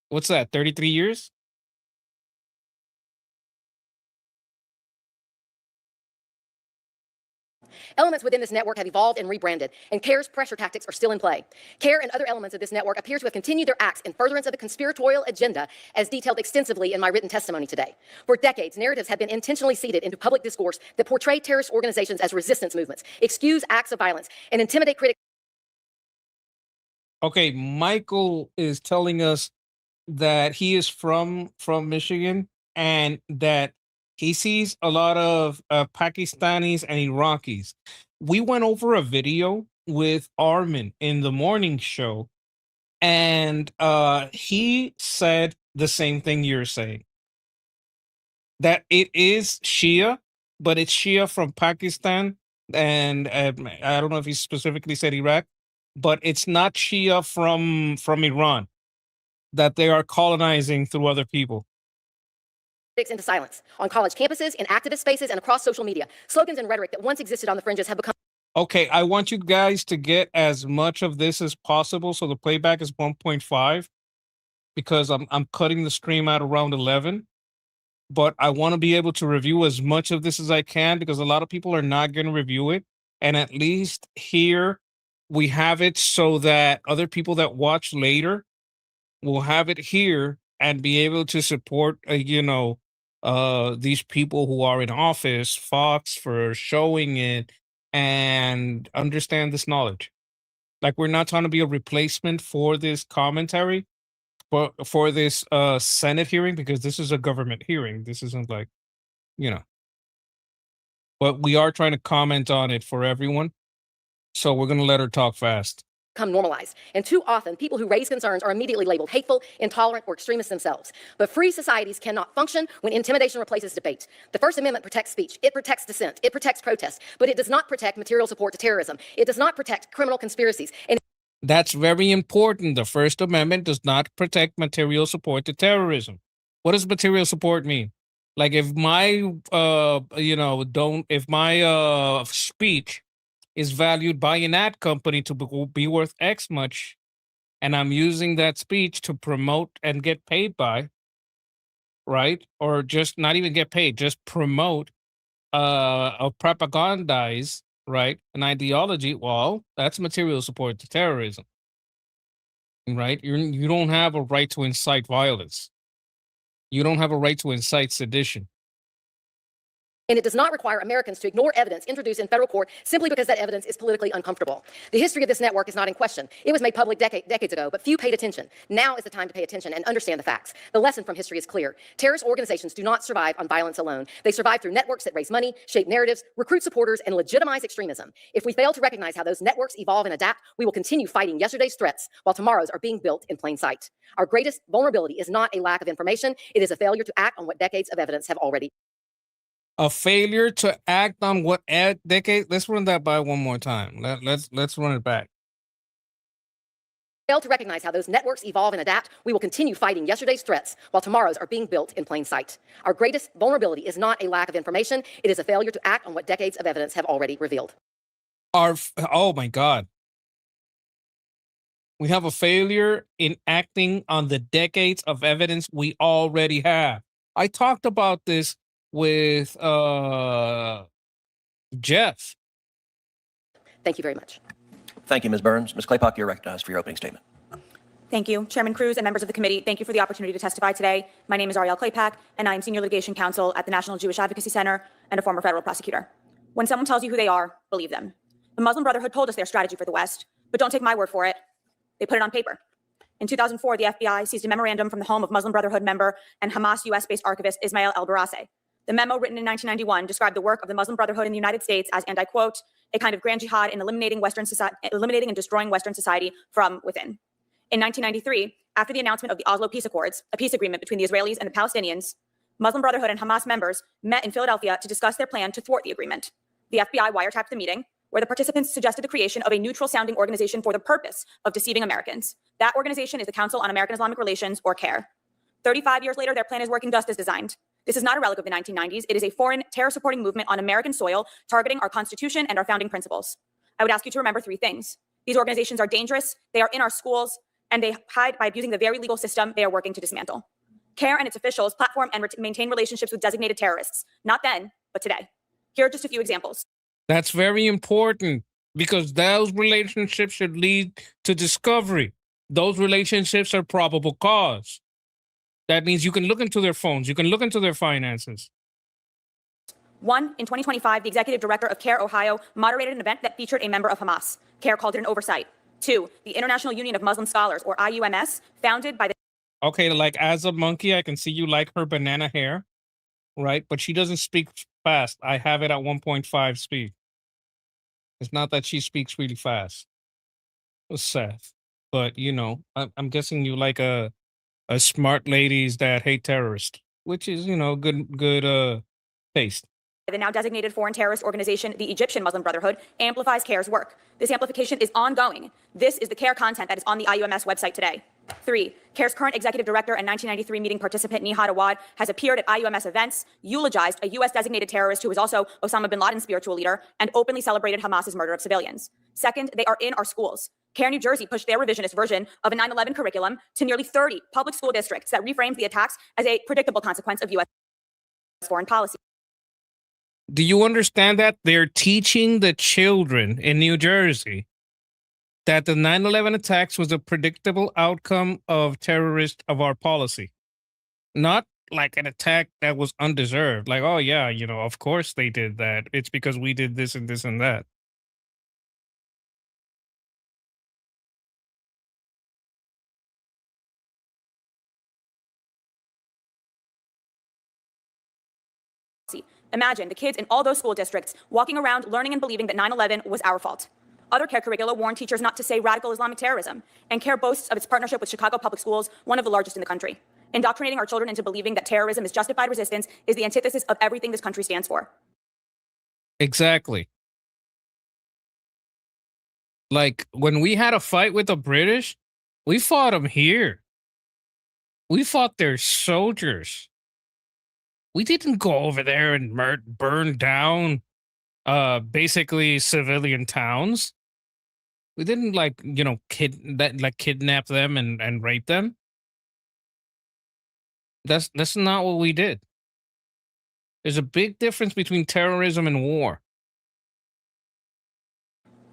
What's that, 33 years? Elements within this network have evolved and rebranded, and CARE's pressure tactics are still in play. CARE and other elements of this network appear to have continued their acts in furtherance of the conspiratorial agenda, as detailed extensively in my written testimony today. For decades, narratives have been intentionally seeded into public discourse that portray terrorist organizations as resistance movements, excuse acts of violence, and intimidate critics. Okay, Michael is telling us that he is from Michigan and that he sees a lot of Pakistanis and Iraqis. We went over a video with Armin in the morning show, and he said the same thing you're saying. That it is Shia, but it's Shia from Pakistan, and I don't know if he specifically said Iraq, but it's not Shia from Iran, that they are colonizing through other people. Into silence on college campuses, in activist spaces, and across social media. Slogans and rhetoric that once existed on the fringes have become. Okay, I want you guys to get as much of this as possible. So the playback is 1.5 because I'm cutting the stream out around 11. But I want to be able to review as much of this as I can because a lot of people are not going to review it. And at least here we have it so that other people that watch later will have it here and be able to support, these people who are in office, Fox, for showing it and understand this knowledge. Like, we're not trying to be a replacement for this commentary, but for this Senate hearing, because this is a government hearing. This isn't like, but we are trying to comment on it for everyone. So we're going to let her talk fast. Become normalized. And too often, people who raise concerns are immediately labeled hateful, intolerant, or extremists themselves. But free societies cannot function when intimidation replaces debate. The First Amendment protects speech. It protects dissent. It protects protest. But it does not protect material support to terrorism. It does not protect criminal conspiracies. And that's very important. The First Amendment does not protect material support to terrorism. What does material support mean? Like, if my, if my speech is valued by an ad company to be worth X much, and I'm using that speech to promote and get paid by, right? Or just not even get paid, just promote or propagandize, right? An ideology, well, that's material support to terrorism, right? You don't have a right to incite violence. You don't have a right to incite sedition. And it does not require Americans to ignore evidence introduced in federal court simply because that evidence is politically uncomfortable. The history of this network is not in question. It was made public decades ago, but few paid attention. Now is the time to pay attention and understand the facts. The lesson from history is clear. Terrorist organizations do not survive on violence alone. They survive through networks that raise money, shape narratives, recruit supporters, and legitimize extremism. If we fail to recognize how those networks evolve and adapt, we will continue fighting yesterday's threats while tomorrow's are being built in plain sight. Our greatest vulnerability is not a lack of information. It is a failure to act on what decades of evidence have already. A failure to act on what decade? Let's run that by one more time. Let's run it back. Fail to recognize how those networks evolve and adapt, we will continue fighting yesterday's threats while tomorrow's are being built in plain sight. Our greatest vulnerability is not a lack of information. It is a failure to act on what decades of evidence have already revealed. Oh my God. We have a failure in acting on the decades of evidence we already have. I talked about this with Jeff. Thank you very much. Thank you, Ms. Burns. Ms. Claypock, you're recognized for your opening statement. Thank you. Chairman Cruz and members of the committee, thank you for the opportunity to testify today. My name is Ariel Claypack, and I am Senior Litigation Counsel at the National Jewish Advocacy Center and a former federal prosecutor. When someone tells you who they are, believe them. The Muslim Brotherhood told us their strategy for the West, but don't take my word for it. They put it on paper. In 2004, the FBI seized a memorandum from the home of Muslim Brotherhood member and Hamas US-based archivist Ismail El-Barase. The memo, written in 1991, described the work of the Muslim Brotherhood in the United States as, and I quote, a kind of grand jihad in eliminating and destroying Western society from within. In 1993, after the announcement of the Oslo Peace Accords, a peace agreement between the Israelis and the Palestinians, Muslim Brotherhood and Hamas members met in Philadelphia to discuss their plan to thwart the agreement. The FBI wiretapped the meeting, where the participants suggested the creation of a neutral-sounding organization for the purpose of deceiving Americans. That organization is the Council on American-Islamic Relations, or CAIR. 35 years later, their plan is working just as designed. This is not a relic of the 1990s. It is a foreign terror-supporting movement on American soil targeting our Constitution and our founding principles. I would ask you to remember three things. These organizations are dangerous, they are in our schools, and they hide by abusing the very legal system they are working to dismantle. CAIR and its officials platform and maintain relationships with designated terrorists, not then, but today. Here are just a few examples. That's very important because those relationships should lead to discovery. Those relationships are probable cause. That means you can look into their phones. You can look into their finances. One, in 2025, the executive director of CAIR Ohio moderated an event that featured a member of Hamas. CAIR called it an oversight. Two, the International Union of Muslim Scholars, or IUMS, founded by the... Okay, like as a monkey, I can see you like her banana hair, right? But she doesn't speak fast. I have it at 1.5 speed. It's not that she speaks really fast. It's sad. But, you know, I'm guessing you like a smart ladies that hate terrorists, which is, you know, good taste. The now designated foreign terrorist organization, the Egyptian Muslim Brotherhood, amplifies CAIR's work. This amplification is ongoing. This is the CAIR content that is on the IUMS website today. Three, CAIR's current executive director and 1993 meeting participant, Nihad Awad, has appeared at IUMS events, eulogized a U.S. designated terrorist who was also Osama bin Laden's spiritual leader, and openly celebrated Hamas's murder of civilians. Second, they are in our schools. CAIR New Jersey pushed their revisionist version of a 9/11 curriculum to nearly 30 public school districts that reframes the attacks as a predictable consequence of U.S. foreign policy. Do you understand that they're teaching the children in New Jersey that the 9/11 attacks was a predictable outcome of our policy? Not like an attack that was undeserved. Like, oh yeah, you know, of course they did that. It's because we did this and this and that. Imagine the kids in all those school districts walking around learning and believing that 9/11 was our fault. Other CAIR curricula warn teachers not to say radical Islamic terrorism, and CAIR boasts of its partnership with Chicago Public Schools, one of the largest in the country. Indoctrinating our children into believing that terrorism is justified resistance is the antithesis of everything this country stands for. Exactly. Like when we had a fight with the British, we fought them here. We fought their soldiers. We didn't go over there and burn down basically civilian towns. We didn't kidnap them and rape them. That's not what we did. There's a big difference between terrorism and war.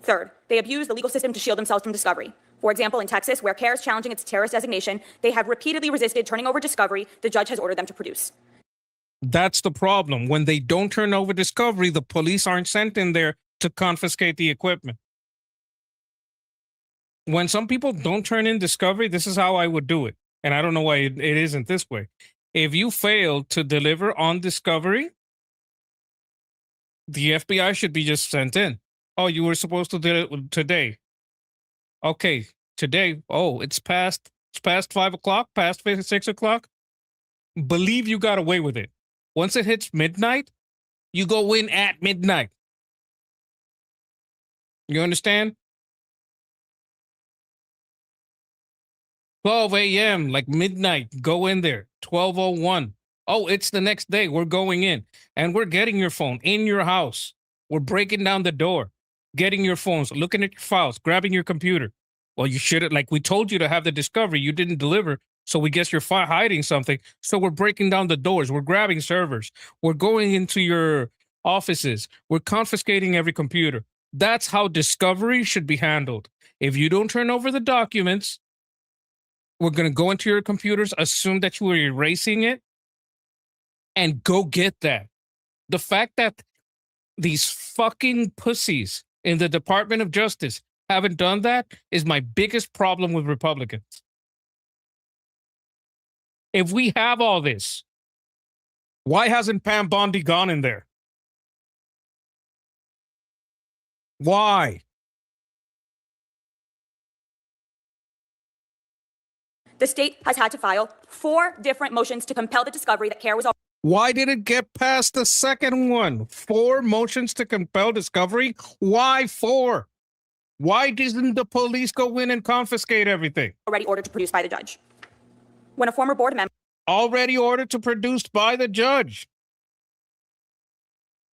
Third, they abuse the legal system to shield themselves from discovery. For example, in Texas, where CAIR is challenging its terrorist designation, they have repeatedly resisted turning over discovery the judge has ordered them to produce. That's the problem. When they don't turn over discovery, the police aren't sent in there to confiscate the equipment. When some people don't turn in discovery, this is how I would do it. And I don't know why it isn't this way. If you fail to deliver on discovery, the FBI should be just sent in. Oh, you were supposed to do it today. Okay, today. Oh, it's past 5 o'clock, past 6 o'clock. Believe you got away with it. Once it hits midnight, you go in at midnight. You understand? 12 a.m., like midnight, go in there. 12:01. Oh, it's the next day. We're going in and we're getting your phone in your house. We're breaking down the door, getting your phones, looking at your files, grabbing your computer. Well, you should have, like we told you to have the discovery. You didn't deliver. So we guess you're hiding something. So we're breaking down the doors. We're grabbing servers. We're going into your offices. We're confiscating every computer. That's how discovery should be handled. If you don't turn over the documents, we're going to go into your computers, assume that you were erasing it, and go get that. The fact that these fucking pussies in the Department of Justice haven't done that is my biggest problem with Republicans. If we have all this, why hasn't Pam Bondi gone in there? Why? The state has had to file 4 different motions to compel the discovery that CARE was already. Why did it get past the second one? 4 motions to compel discovery? Why 4? Why didn't the police go in and confiscate everything? Already ordered to produce by the judge. When a former board member. Already ordered to produce by the judge.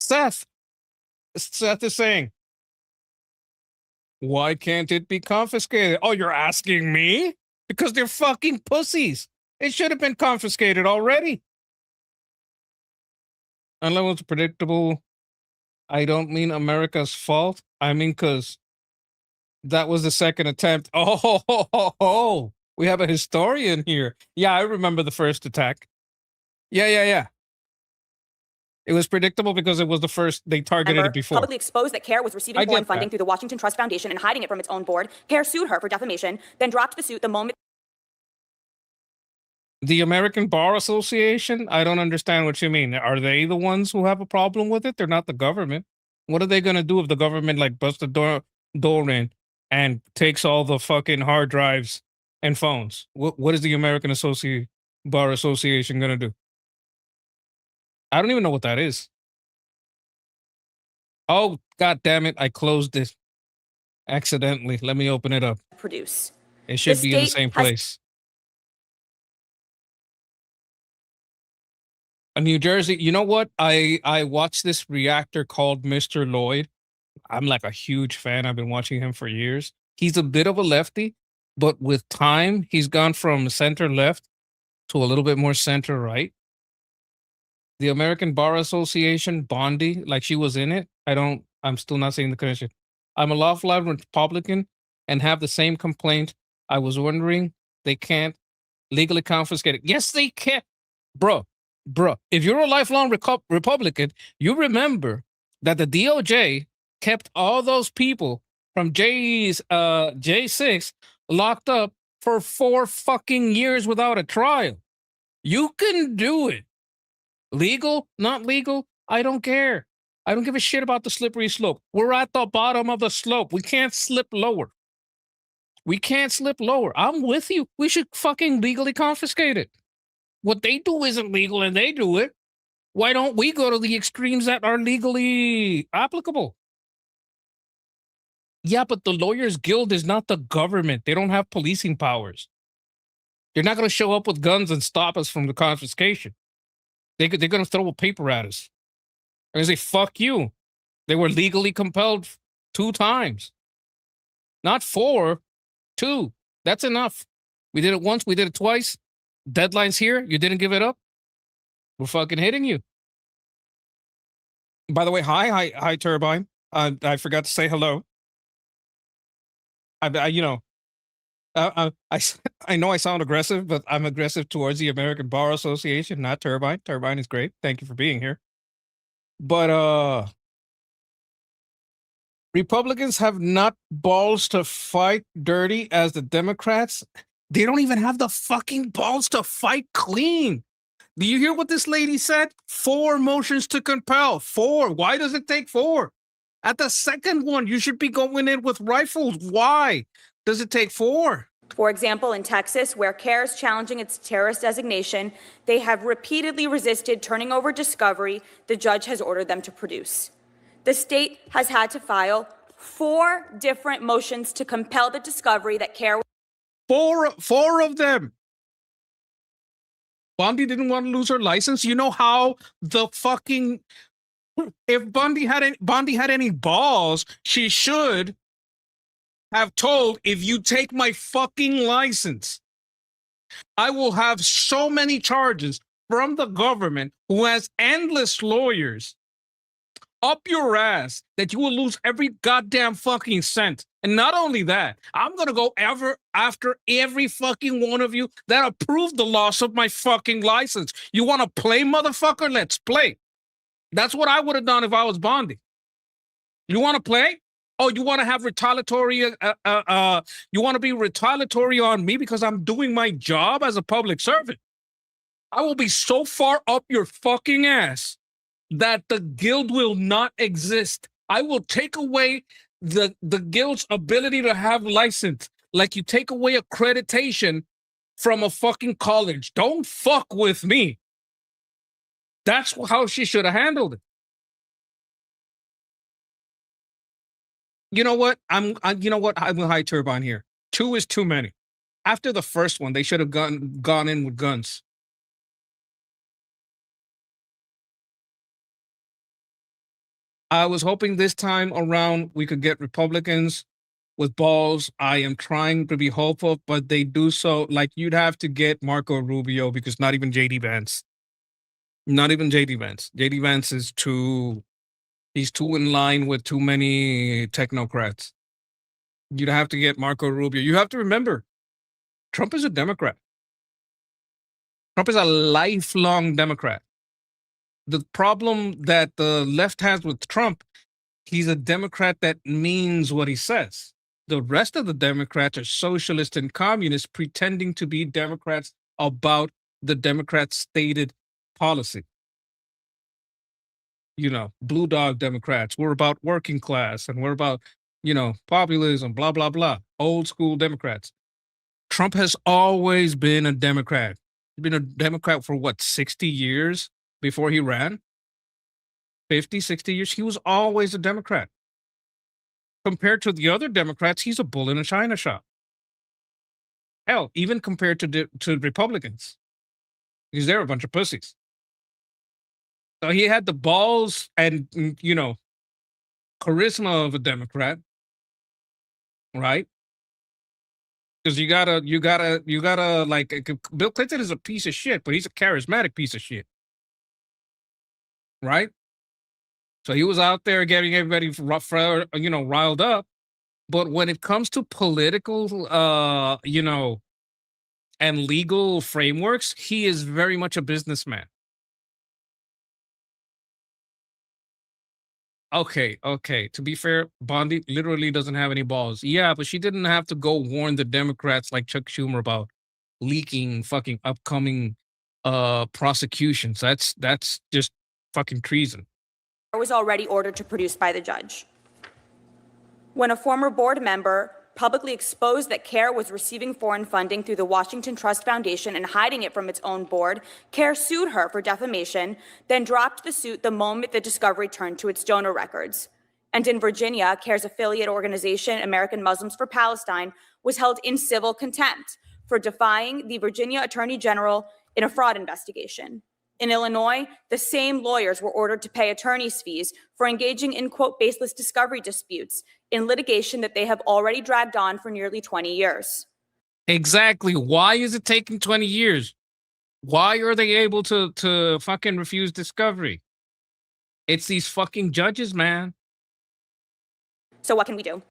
Seth is saying, why can't it be confiscated? Oh, you're asking me? Because they're fucking pussies. It should have been confiscated already. Unless it's predictable, I don't mean America's fault. I mean, because that was the second attempt. Oh, we have a historian here. Yeah, I remember the first attack. Yeah. It was predictable because it was the first, they targeted it before. Publicly exposed that CARE was receiving foreign funding through the Washington Trust Foundation and hiding it from its own board. CARE sued her for defamation, then dropped the suit the moment. The American Bar Association? I don't understand what you mean. Are they the ones who have a problem with it? They're not the government. What are they going to do if the government like busts the door in and takes all the fucking hard drives and phones? What is the American Bar Association going to do? I don't even know what that is. Oh, God damn it. I closed it accidentally. Let me open it up. Produce. It should be in the same place. New Jersey, you know what? I watched this reactor called Mr. Lloyd. I'm like a huge fan. I've been watching him for years. He's a bit of a lefty, but with time, he's gone from center left to a little bit more center right. The American Bar Association, Bondi, like she was in it. I'm still not saying the connection. I'm a lawful Republican and have the same complaint. I was wondering, they can't legally confiscate it. Yes, they can. Bro, if you're a lifelong Republican, you remember that the DOJ kept all those people from J6 locked up for 4 fucking years without a trial. You can do it. Legal, not legal, I don't care. I don't give a shit about the slippery slope. We're at the bottom of the slope. We can't slip lower. I'm with you. We should fucking legally confiscate it. What they do isn't legal and they do it. Why don't we go to the extremes that are legally applicable? Yeah, but the Lawyers Guild is not the government. They don't have policing powers. They're not going to show up with guns and stop us from the confiscation. They're going to throw a paper at us. They're going to say, fuck you. They were legally compelled 2 times. Not 4, 2. That's enough. We did it once. We did it twice. Deadline's here. You didn't give it up. We're fucking hitting you. By the way, hi, Turbine. I forgot to say hello. I know I sound aggressive, but I'm aggressive towards the American Bar Association, not Turbine. Turbine is great. Thank you for being here. But Republicans have not balls to fight dirty as the Democrats. They don't even have the fucking balls to fight clean. Do you hear what this lady said? 4 motions to compel. 4. Why does it take 4? At the second one, you should be going in with rifles. Why does it take 4? For example, in Texas, where CARE is challenging its terrorist designation, they have repeatedly resisted turning over discovery the judge has ordered them to produce. The state has had to file 4 different motions to compel the discovery that CARE. 4 of them. Bondi didn't want to lose her license. You know how the fucking, if Bondi had any balls, she should have told, if you take my fucking license, I will have so many charges from the government, who has endless lawyers, up your ass that you will lose every goddamn fucking cent. And not only that, I'm going to go after every fucking one of you that approved the loss of my fucking license. You want to play, motherfucker? Let's play. That's what I would have done if I was Bondi. You want to play? Oh, you want to have retaliatory, you want to be retaliatory on me because I'm doing my job as a public servant. I will be so far up your fucking ass that the guild will not exist. I will take away the guild's ability to have license, like you take away accreditation from a fucking college. Don't fuck with me. That's how she should have handled it. You know what? You know what? I'm a high turbine here. 2 is too many. After the first one, they should have gone in with guns. I was hoping this time around we could get Republicans with balls. I am trying to be hopeful, but they do so. Like, you'd have to get Marco Rubio, because not even JD Vance. Not even JD Vance. JD Vance is he's too in line with too many technocrats. You'd have to get Marco Rubio. You have to remember, Trump is a Democrat. Trump is a lifelong Democrat. The problem that the left has with Trump, he's a Democrat that means what he says. The rest of the Democrats are socialists and communists pretending to be Democrats about the Democrats' stated policy. You know, blue dog Democrats. We're about working class and we're about, populism, blah, blah, blah. Old school Democrats. Trump has always been a Democrat. He's been a Democrat for 60 years before he ran? 50, 60 years? He was always a Democrat. Compared to the other Democrats, he's a bull in a china shop. Hell, even compared to Republicans, because they're a bunch of pussies. So he had the balls and, charisma of a Democrat, right? Because you gotta like, Bill Clinton is a piece of shit, but he's a charismatic piece of shit, right? So he was out there getting everybody riled up. But when it comes to political, and legal frameworks, he is very much a businessman. Okay. To be fair, Bondi literally doesn't have any balls. Yeah, but she didn't have to go warn the Democrats like Chuck Schumer about leaking fucking upcoming prosecutions. That's just fucking treason. Was already ordered to produce by the judge. When a former board member publicly exposed that CARE was receiving foreign funding through the Washington Trust Foundation and hiding it from its own board, CARE sued her for defamation, then dropped the suit the moment the discovery turned to its donor records. And in Virginia, CARE's affiliate organization, American Muslims for Palestine, was held in civil contempt for defying the Virginia Attorney General in a fraud investigation. In Illinois, the same lawyers were ordered to pay attorney's fees for engaging in, quote, baseless discovery disputes in litigation that they have already dragged on for nearly 20 years. Exactly. Why is it taking 20 years? Why are they able to fucking refuse discovery? It's these fucking judges, man. So what can we do?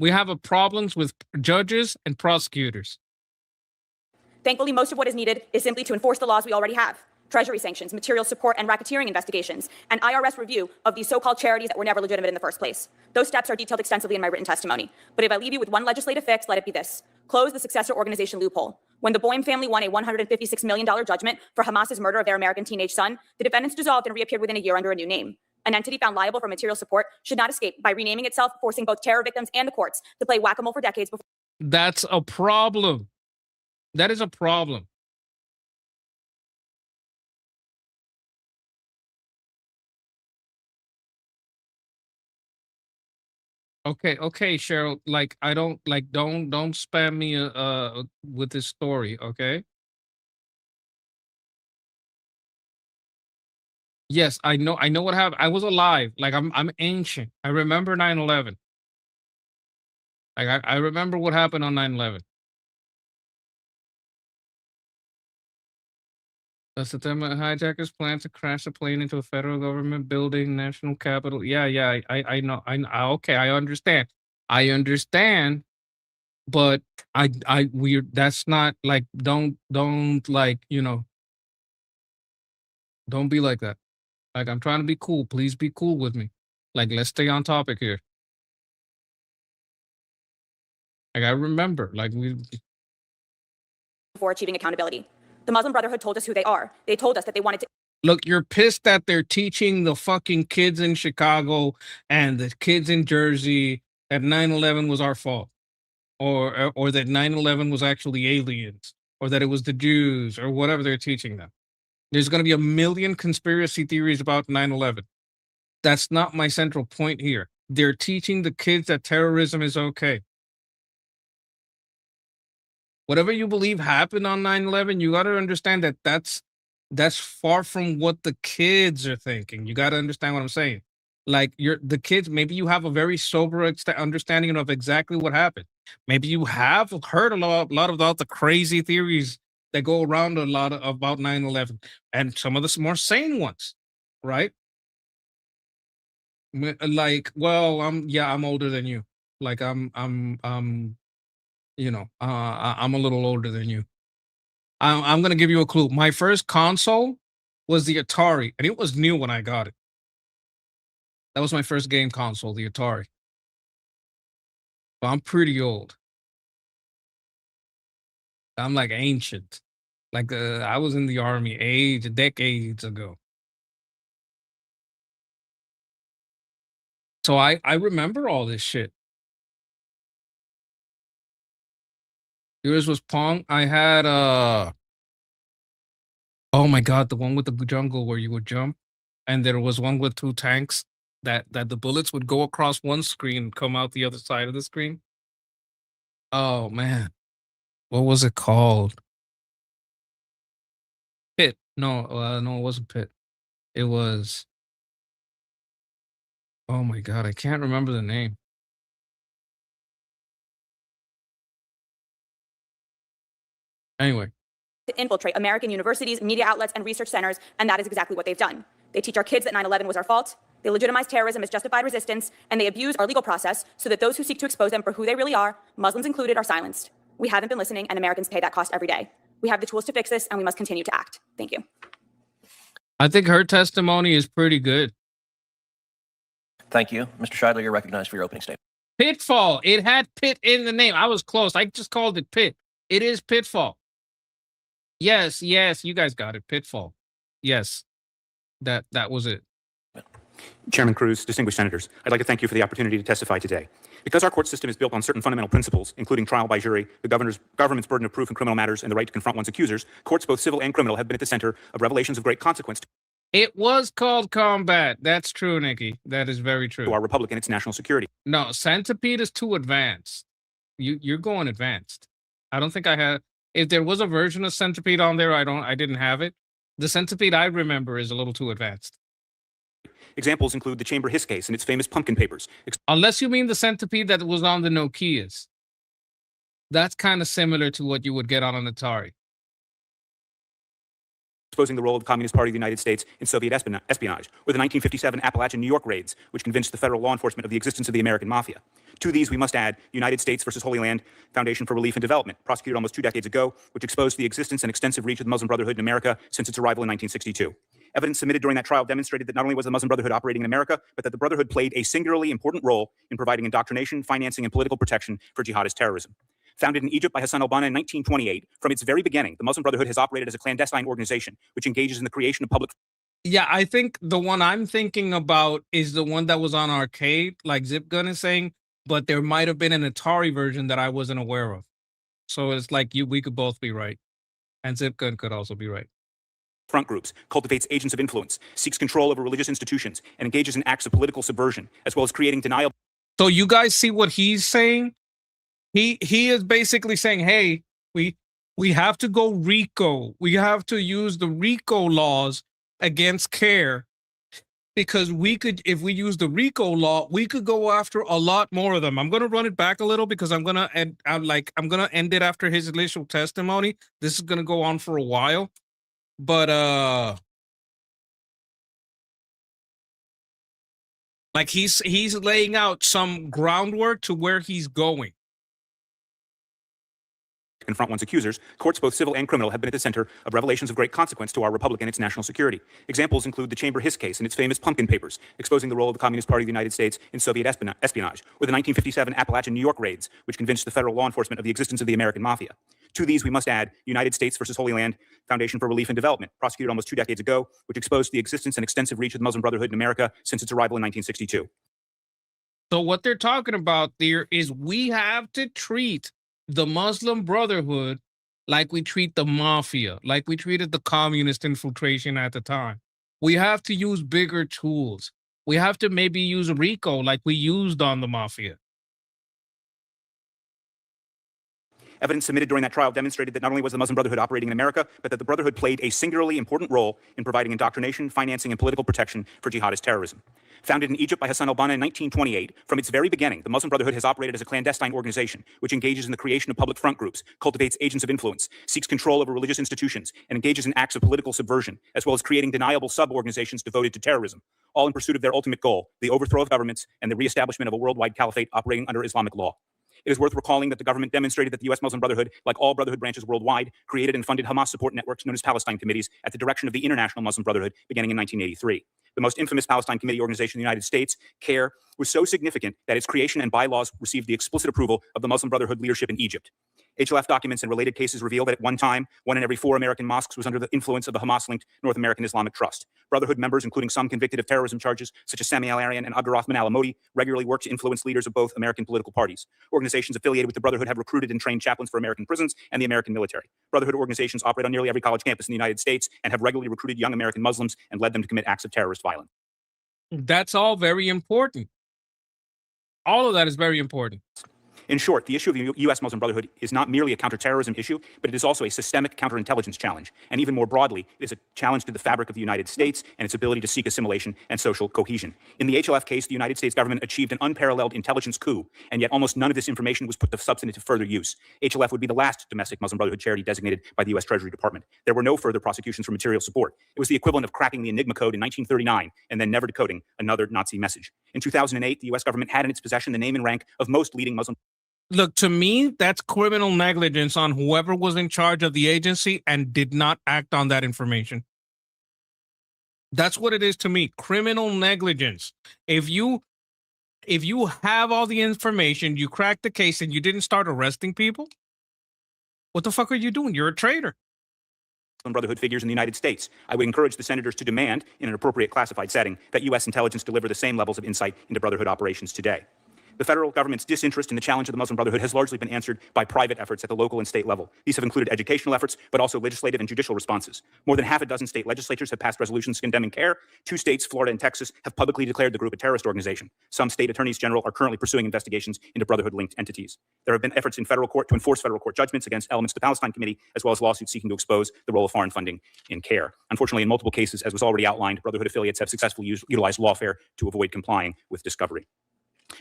We have a problems with judges and prosecutors. Thankfully, most of what is needed is simply to enforce the laws we already have. Treasury sanctions, material support, and racketeering investigations, and IRS review of these so-called charities that were never legitimate in the first place. Those steps are detailed extensively in my written testimony. But if I leave you with one legislative fix, let it be this. Close the successor organization loophole. When the Boehm family won a $156 million judgment for Hamas's murder of their American teenage son, the defendants dissolved and reappeared within a year under a new name. An entity found liable for material support should not escape by renaming itself, forcing both terror victims and the courts to play whack-a-mole for decades before. That's a problem. That is a problem. Okay, Cheryl. Like, I don't like. Don't spam me with this story. Okay. Yes, I know. I know what happened. I was alive. Like, I'm ancient. I remember 9/11. Like, I remember what happened on 9/11. The September hijackers plan to crash a plane into a federal government building, national capital. Yeah. I know. Okay, I understand. I understand. But that's not like, don't like, don't be like that. Like, I'm trying to be cool. Please be cool with me. Like, let's stay on topic here. Like, I remember, like, before achieving accountability. The Muslim Brotherhood told us who they are. They told us that they wanted to look, you're pissed that they're teaching the fucking kids in Chicago and the kids in Jersey that 9/11 was our fault, or that 9/11 was actually aliens, or that it was the Jews, or whatever they're teaching them. There's going to be a million conspiracy theories about 9/11. That's not my central point here. They're teaching the kids that terrorism is okay. Whatever you believe happened on 9/11, you got to understand that that's far from what the kids are thinking. You got to understand what I'm saying. Like, the kids, maybe you have a very sober understanding of exactly what happened. Maybe you have heard a lot about the crazy theories that go around a lot about 9/11, and some of the more sane ones, right? Like, well, I'm older than you. Like, I'm I'm a little older than you. I'm gonna give you a clue. My first console was the Atari, and it was new when I got it. That was my first game console, the Atari. But I'm pretty old. I'm like ancient. Like, I was in the army decades ago. So I remember all this shit. Yours was Pong. I had oh my god, the one with the jungle where you would jump, and there was one with two tanks that the bullets would go across one screen and come out the other side of the screen. Oh man, what was it called? Pit. No, no, it wasn't Pit. It was. Oh my god, I can't remember the name. Anyway. to infiltrate American universities, media outlets, and research centers, and that is exactly what they've done. They teach our kids that 9/11 was our fault, they legitimize terrorism as justified resistance, and they abuse our legal process so that those who seek to expose them for who they really are, Muslims included, are silenced. We haven't been listening, and Americans pay that cost every day. We have the tools to fix this, and we must continue to act. Thank you. I think her testimony is pretty good. Thank you. Mr. Scheidler, you're recognized for your opening statement. Pitfall. It had Pit in the name. I was close. I just called it Pit. It is Pitfall. Yes, you guys got it. Pitfall. Yes. That was it. Chairman Cruz, distinguished senators, I'd like to thank you for the opportunity to testify today. Because our court system is built on certain fundamental principles, including trial by jury, the government's burden of proof in criminal matters, and the right to confront one's accusers, courts, both civil and criminal, have been at the center of revelations of great consequence It was called Combat. That's true, Nikki. That is very true. to our republic and its national security. No, Centipede is too advanced. You're going advanced. I don't think I had. If there was a version of Centipede on there, I didn't have it. The Centipede I remember is a little too advanced. Examples include the Chamber Hiss case and its famous pumpkin papers. Unless you mean the Centipede that was on the Nokias. That's kind of similar to what you would get on an Atari. exposing the role of the Communist Party of the United States in Soviet espionage, or the 1957 Appalachian New York raids, which convinced the federal law enforcement of the existence of the American mafia. To these, we must add United States versus Holy Land Foundation for Relief and Development, prosecuted almost 2 decades ago, which exposed the existence and extensive reach of the Muslim Brotherhood in America since its arrival in 1962. Evidence submitted during that trial demonstrated that not only was the Muslim Brotherhood operating in America, but that the Brotherhood played a singularly important role in providing indoctrination, financing, and political protection for jihadist terrorism. Founded in Egypt by Hassan al-Banna in 1928, from its very beginning, the Muslim Brotherhood has operated as a clandestine organization which engages in the creation of public. Yeah, I think the one I'm thinking about is the one that was on arcade, like Zip Gun is saying, but there might have been an Atari version that I wasn't aware of. So it's like we could both be right. And Zip Gun could also be right. Front groups, cultivates agents of influence, seeks control over religious institutions, and engages in acts of political subversion, as well as creating denial. So you guys see what he's saying? He is basically saying, hey, we have to go RICO. We have to use the RICO laws against CARE, because we could, if we use the RICO law, we could go after a lot more of them. I'm going to run it back a little because I'm going to end it after his initial testimony. This is going to go on for a while. But like he's laying out some groundwork to where he's going. Confront one's accusers, courts, both civil and criminal, have been at the center of revelations of great consequence to our republic and its national security. Examples include the Chamber Hiss case and its famous Pumpkin Papers, exposing the role of the Communist Party of the United States in Soviet espionage, or the 1957 Appalachian New York raids, which convinced the federal law enforcement of the existence of the American mafia. To these, we must add United States versus Holy Land Foundation for Relief and Development, prosecuted almost 2 decades ago, which exposed the existence and extensive reach of the Muslim Brotherhood in America since its arrival in 1962. So what they're talking about there is we have to treat the Muslim Brotherhood like we treat the mafia, like we treated the communist infiltration at the time. We have to use bigger tools. We have to maybe use RICO like we used on the mafia. Evidence submitted during that trial demonstrated that not only was the Muslim Brotherhood operating in America, but that the Brotherhood played a singularly important role in providing indoctrination, financing, and political protection for jihadist terrorism. Founded in Egypt by Hassan al-Banna in 1928, from its very beginning, the Muslim Brotherhood has operated as a clandestine organization which engages in the creation of public front groups, cultivates agents of influence, seeks control over religious institutions, and engages in acts of political subversion, as well as creating deniable sub-organizations devoted to terrorism, all in pursuit of their ultimate goal, the overthrow of governments and the reestablishment of a worldwide caliphate operating under Islamic law. It is worth recalling that the government demonstrated that the U.S. Muslim Brotherhood, like all Brotherhood branches worldwide, created and funded Hamas support networks known as Palestine Committees at the direction of the International Muslim Brotherhood beginning in 1983. The most infamous Palestine Committee organization in the United States, CARE, was so significant that its creation and bylaws received the explicit approval of the Muslim Brotherhood leadership in Egypt. HLF documents and related cases reveal that at one time, 1 in every 4 American mosques was under the influence of the Hamas-linked North American Islamic Trust. Brotherhood members, including some convicted of terrorism charges, such as Sami al-Arian and Abdurrahman al-Amodi, regularly work to influence leaders of both American political parties. Organizations affiliated with the Brotherhood have recruited and trained chaplains for American prisons and the American military. Brotherhood organizations operate on nearly every college campus in the United States and have regularly recruited young American Muslims and led them to commit acts of terrorist violence. That's all very important. All of that is very important. In short, the issue of the U.S. Muslim Brotherhood is not merely a counterterrorism issue, but it is also a systemic counterintelligence challenge. And even more broadly, it is a challenge to the fabric of the United States and its ability to seek assimilation and social cohesion. In the HLF case, the United States government achieved an unparalleled intelligence coup, and yet almost none of this information was put to substantive further use. HLF would be the last domestic Muslim Brotherhood charity designated by the U.S. Treasury Department. There were no further prosecutions for material support. It was the equivalent of cracking the Enigma code in 1939 and then never decoding another Nazi message. In 2008, the U.S. government had in its possession the name and rank of most leading Muslim. Look, to me, that's criminal negligence on whoever was in charge of the agency and did not act on that information. That's what it is to me, criminal negligence. If you have all the information, you cracked the case and you didn't start arresting people, what the fuck are you doing? You're a traitor. Brotherhood figures in the United States. I would encourage the senators to demand, in an appropriate classified setting, that U.S. intelligence deliver the same levels of insight into Brotherhood operations today. The federal government's disinterest in the challenge of the Muslim Brotherhood has largely been answered by private efforts at the local and state level. These have included educational efforts, but also legislative and judicial responses. More than half a dozen state legislatures have passed resolutions condemning CARE. 2 states, Florida and Texas, have publicly declared the group a terrorist organization. Some state attorneys general are currently pursuing investigations into Brotherhood-linked entities. There have been efforts in federal court to enforce federal court judgments against elements of the Palestine Committee, as well as lawsuits seeking to expose the role of foreign funding in CARE. Unfortunately, in multiple cases, as was already outlined, Brotherhood affiliates have successfully utilized lawfare to avoid complying with discovery.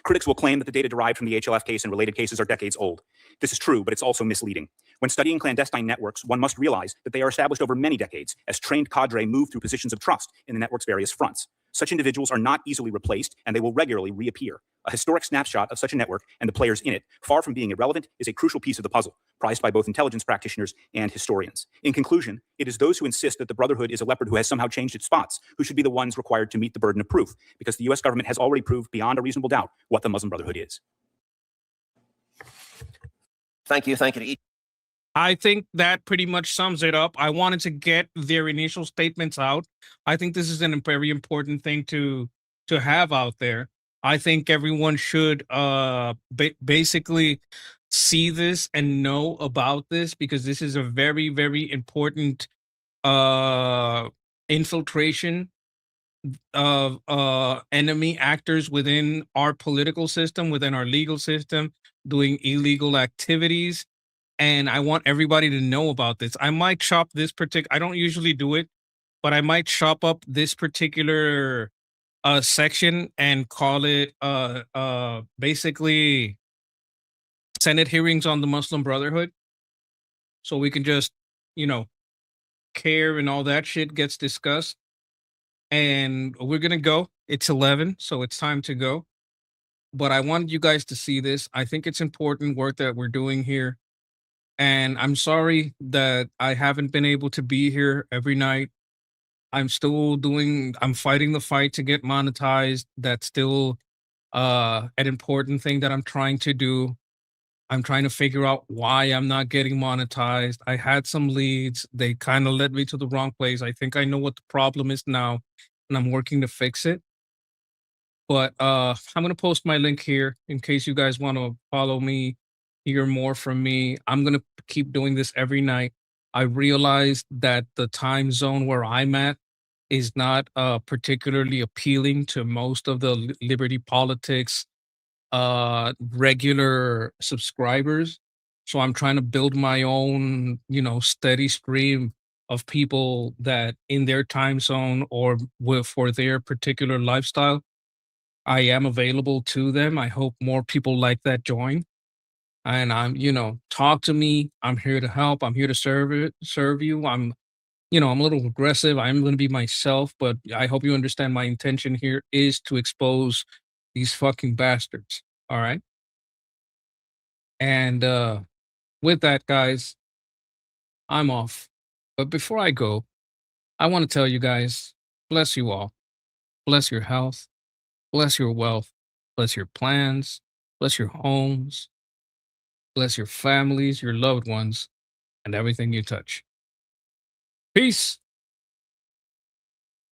Critics will claim that the data derived from the HLF case and related cases are decades old. This is true, but it's also misleading. When studying clandestine networks, one must realize that they are established over many decades as trained cadre move through positions of trust in the network's various fronts. Such individuals are not easily replaced, and they will regularly reappear. A historic snapshot of such a network and the players in it, far from being irrelevant, is a crucial piece of the puzzle, prized by both intelligence practitioners and historians. In conclusion, it is those who insist that the Brotherhood is a leopard who has somehow changed its spots who should be the ones required to meet the burden of proof, because the U.S. government has already proved beyond a reasonable doubt what the Muslim Brotherhood is. Thank you. Thank you to each. I think that pretty much sums it up. I wanted to get their initial statements out. I think this is a very important thing to have out there. I think everyone should basically see this and know about this, because this is a very, very important infiltration of enemy actors within our political system, within our legal system, doing illegal activities. And I want everybody to know about this. I might chop this I don't usually do it, but I might chop up this particular section and call it basically Senate hearings on the Muslim Brotherhood. So we can just, care and all that shit gets discussed. And we're going to go. It's 11, so it's time to go. But I wanted you guys to see this. I think it's important work that we're doing here. And I'm sorry that I haven't been able to be here every night. I'm fighting the fight to get monetized. That's still an important thing that I'm trying to do. I'm trying to figure out why I'm not getting monetized. I had some leads. They kind of led me to the wrong place. I think I know what the problem is now, and I'm working to fix it. But I'm going to post my link here in case you guys want to follow me, hear more from me. I'm going to keep doing this every night. I realized that the time zone where I'm at is not particularly appealing to most of the Liberty Politics regular subscribers. So I'm trying to build my own, steady stream of people that in their time zone or for their particular lifestyle, I am available to them. I hope more people like that join. And I'm, talk to me. I'm here to help. I'm here to serve you. I'm a little aggressive. I'm going to be myself, but I hope you understand my intention here is to expose these fucking bastards. All right. And with that, guys, I'm off. But before I go, I want to tell you guys, bless you all. Bless your health. Bless your wealth. Bless your plans. Bless your homes. Bless your families, your loved ones, and everything you touch. Peace.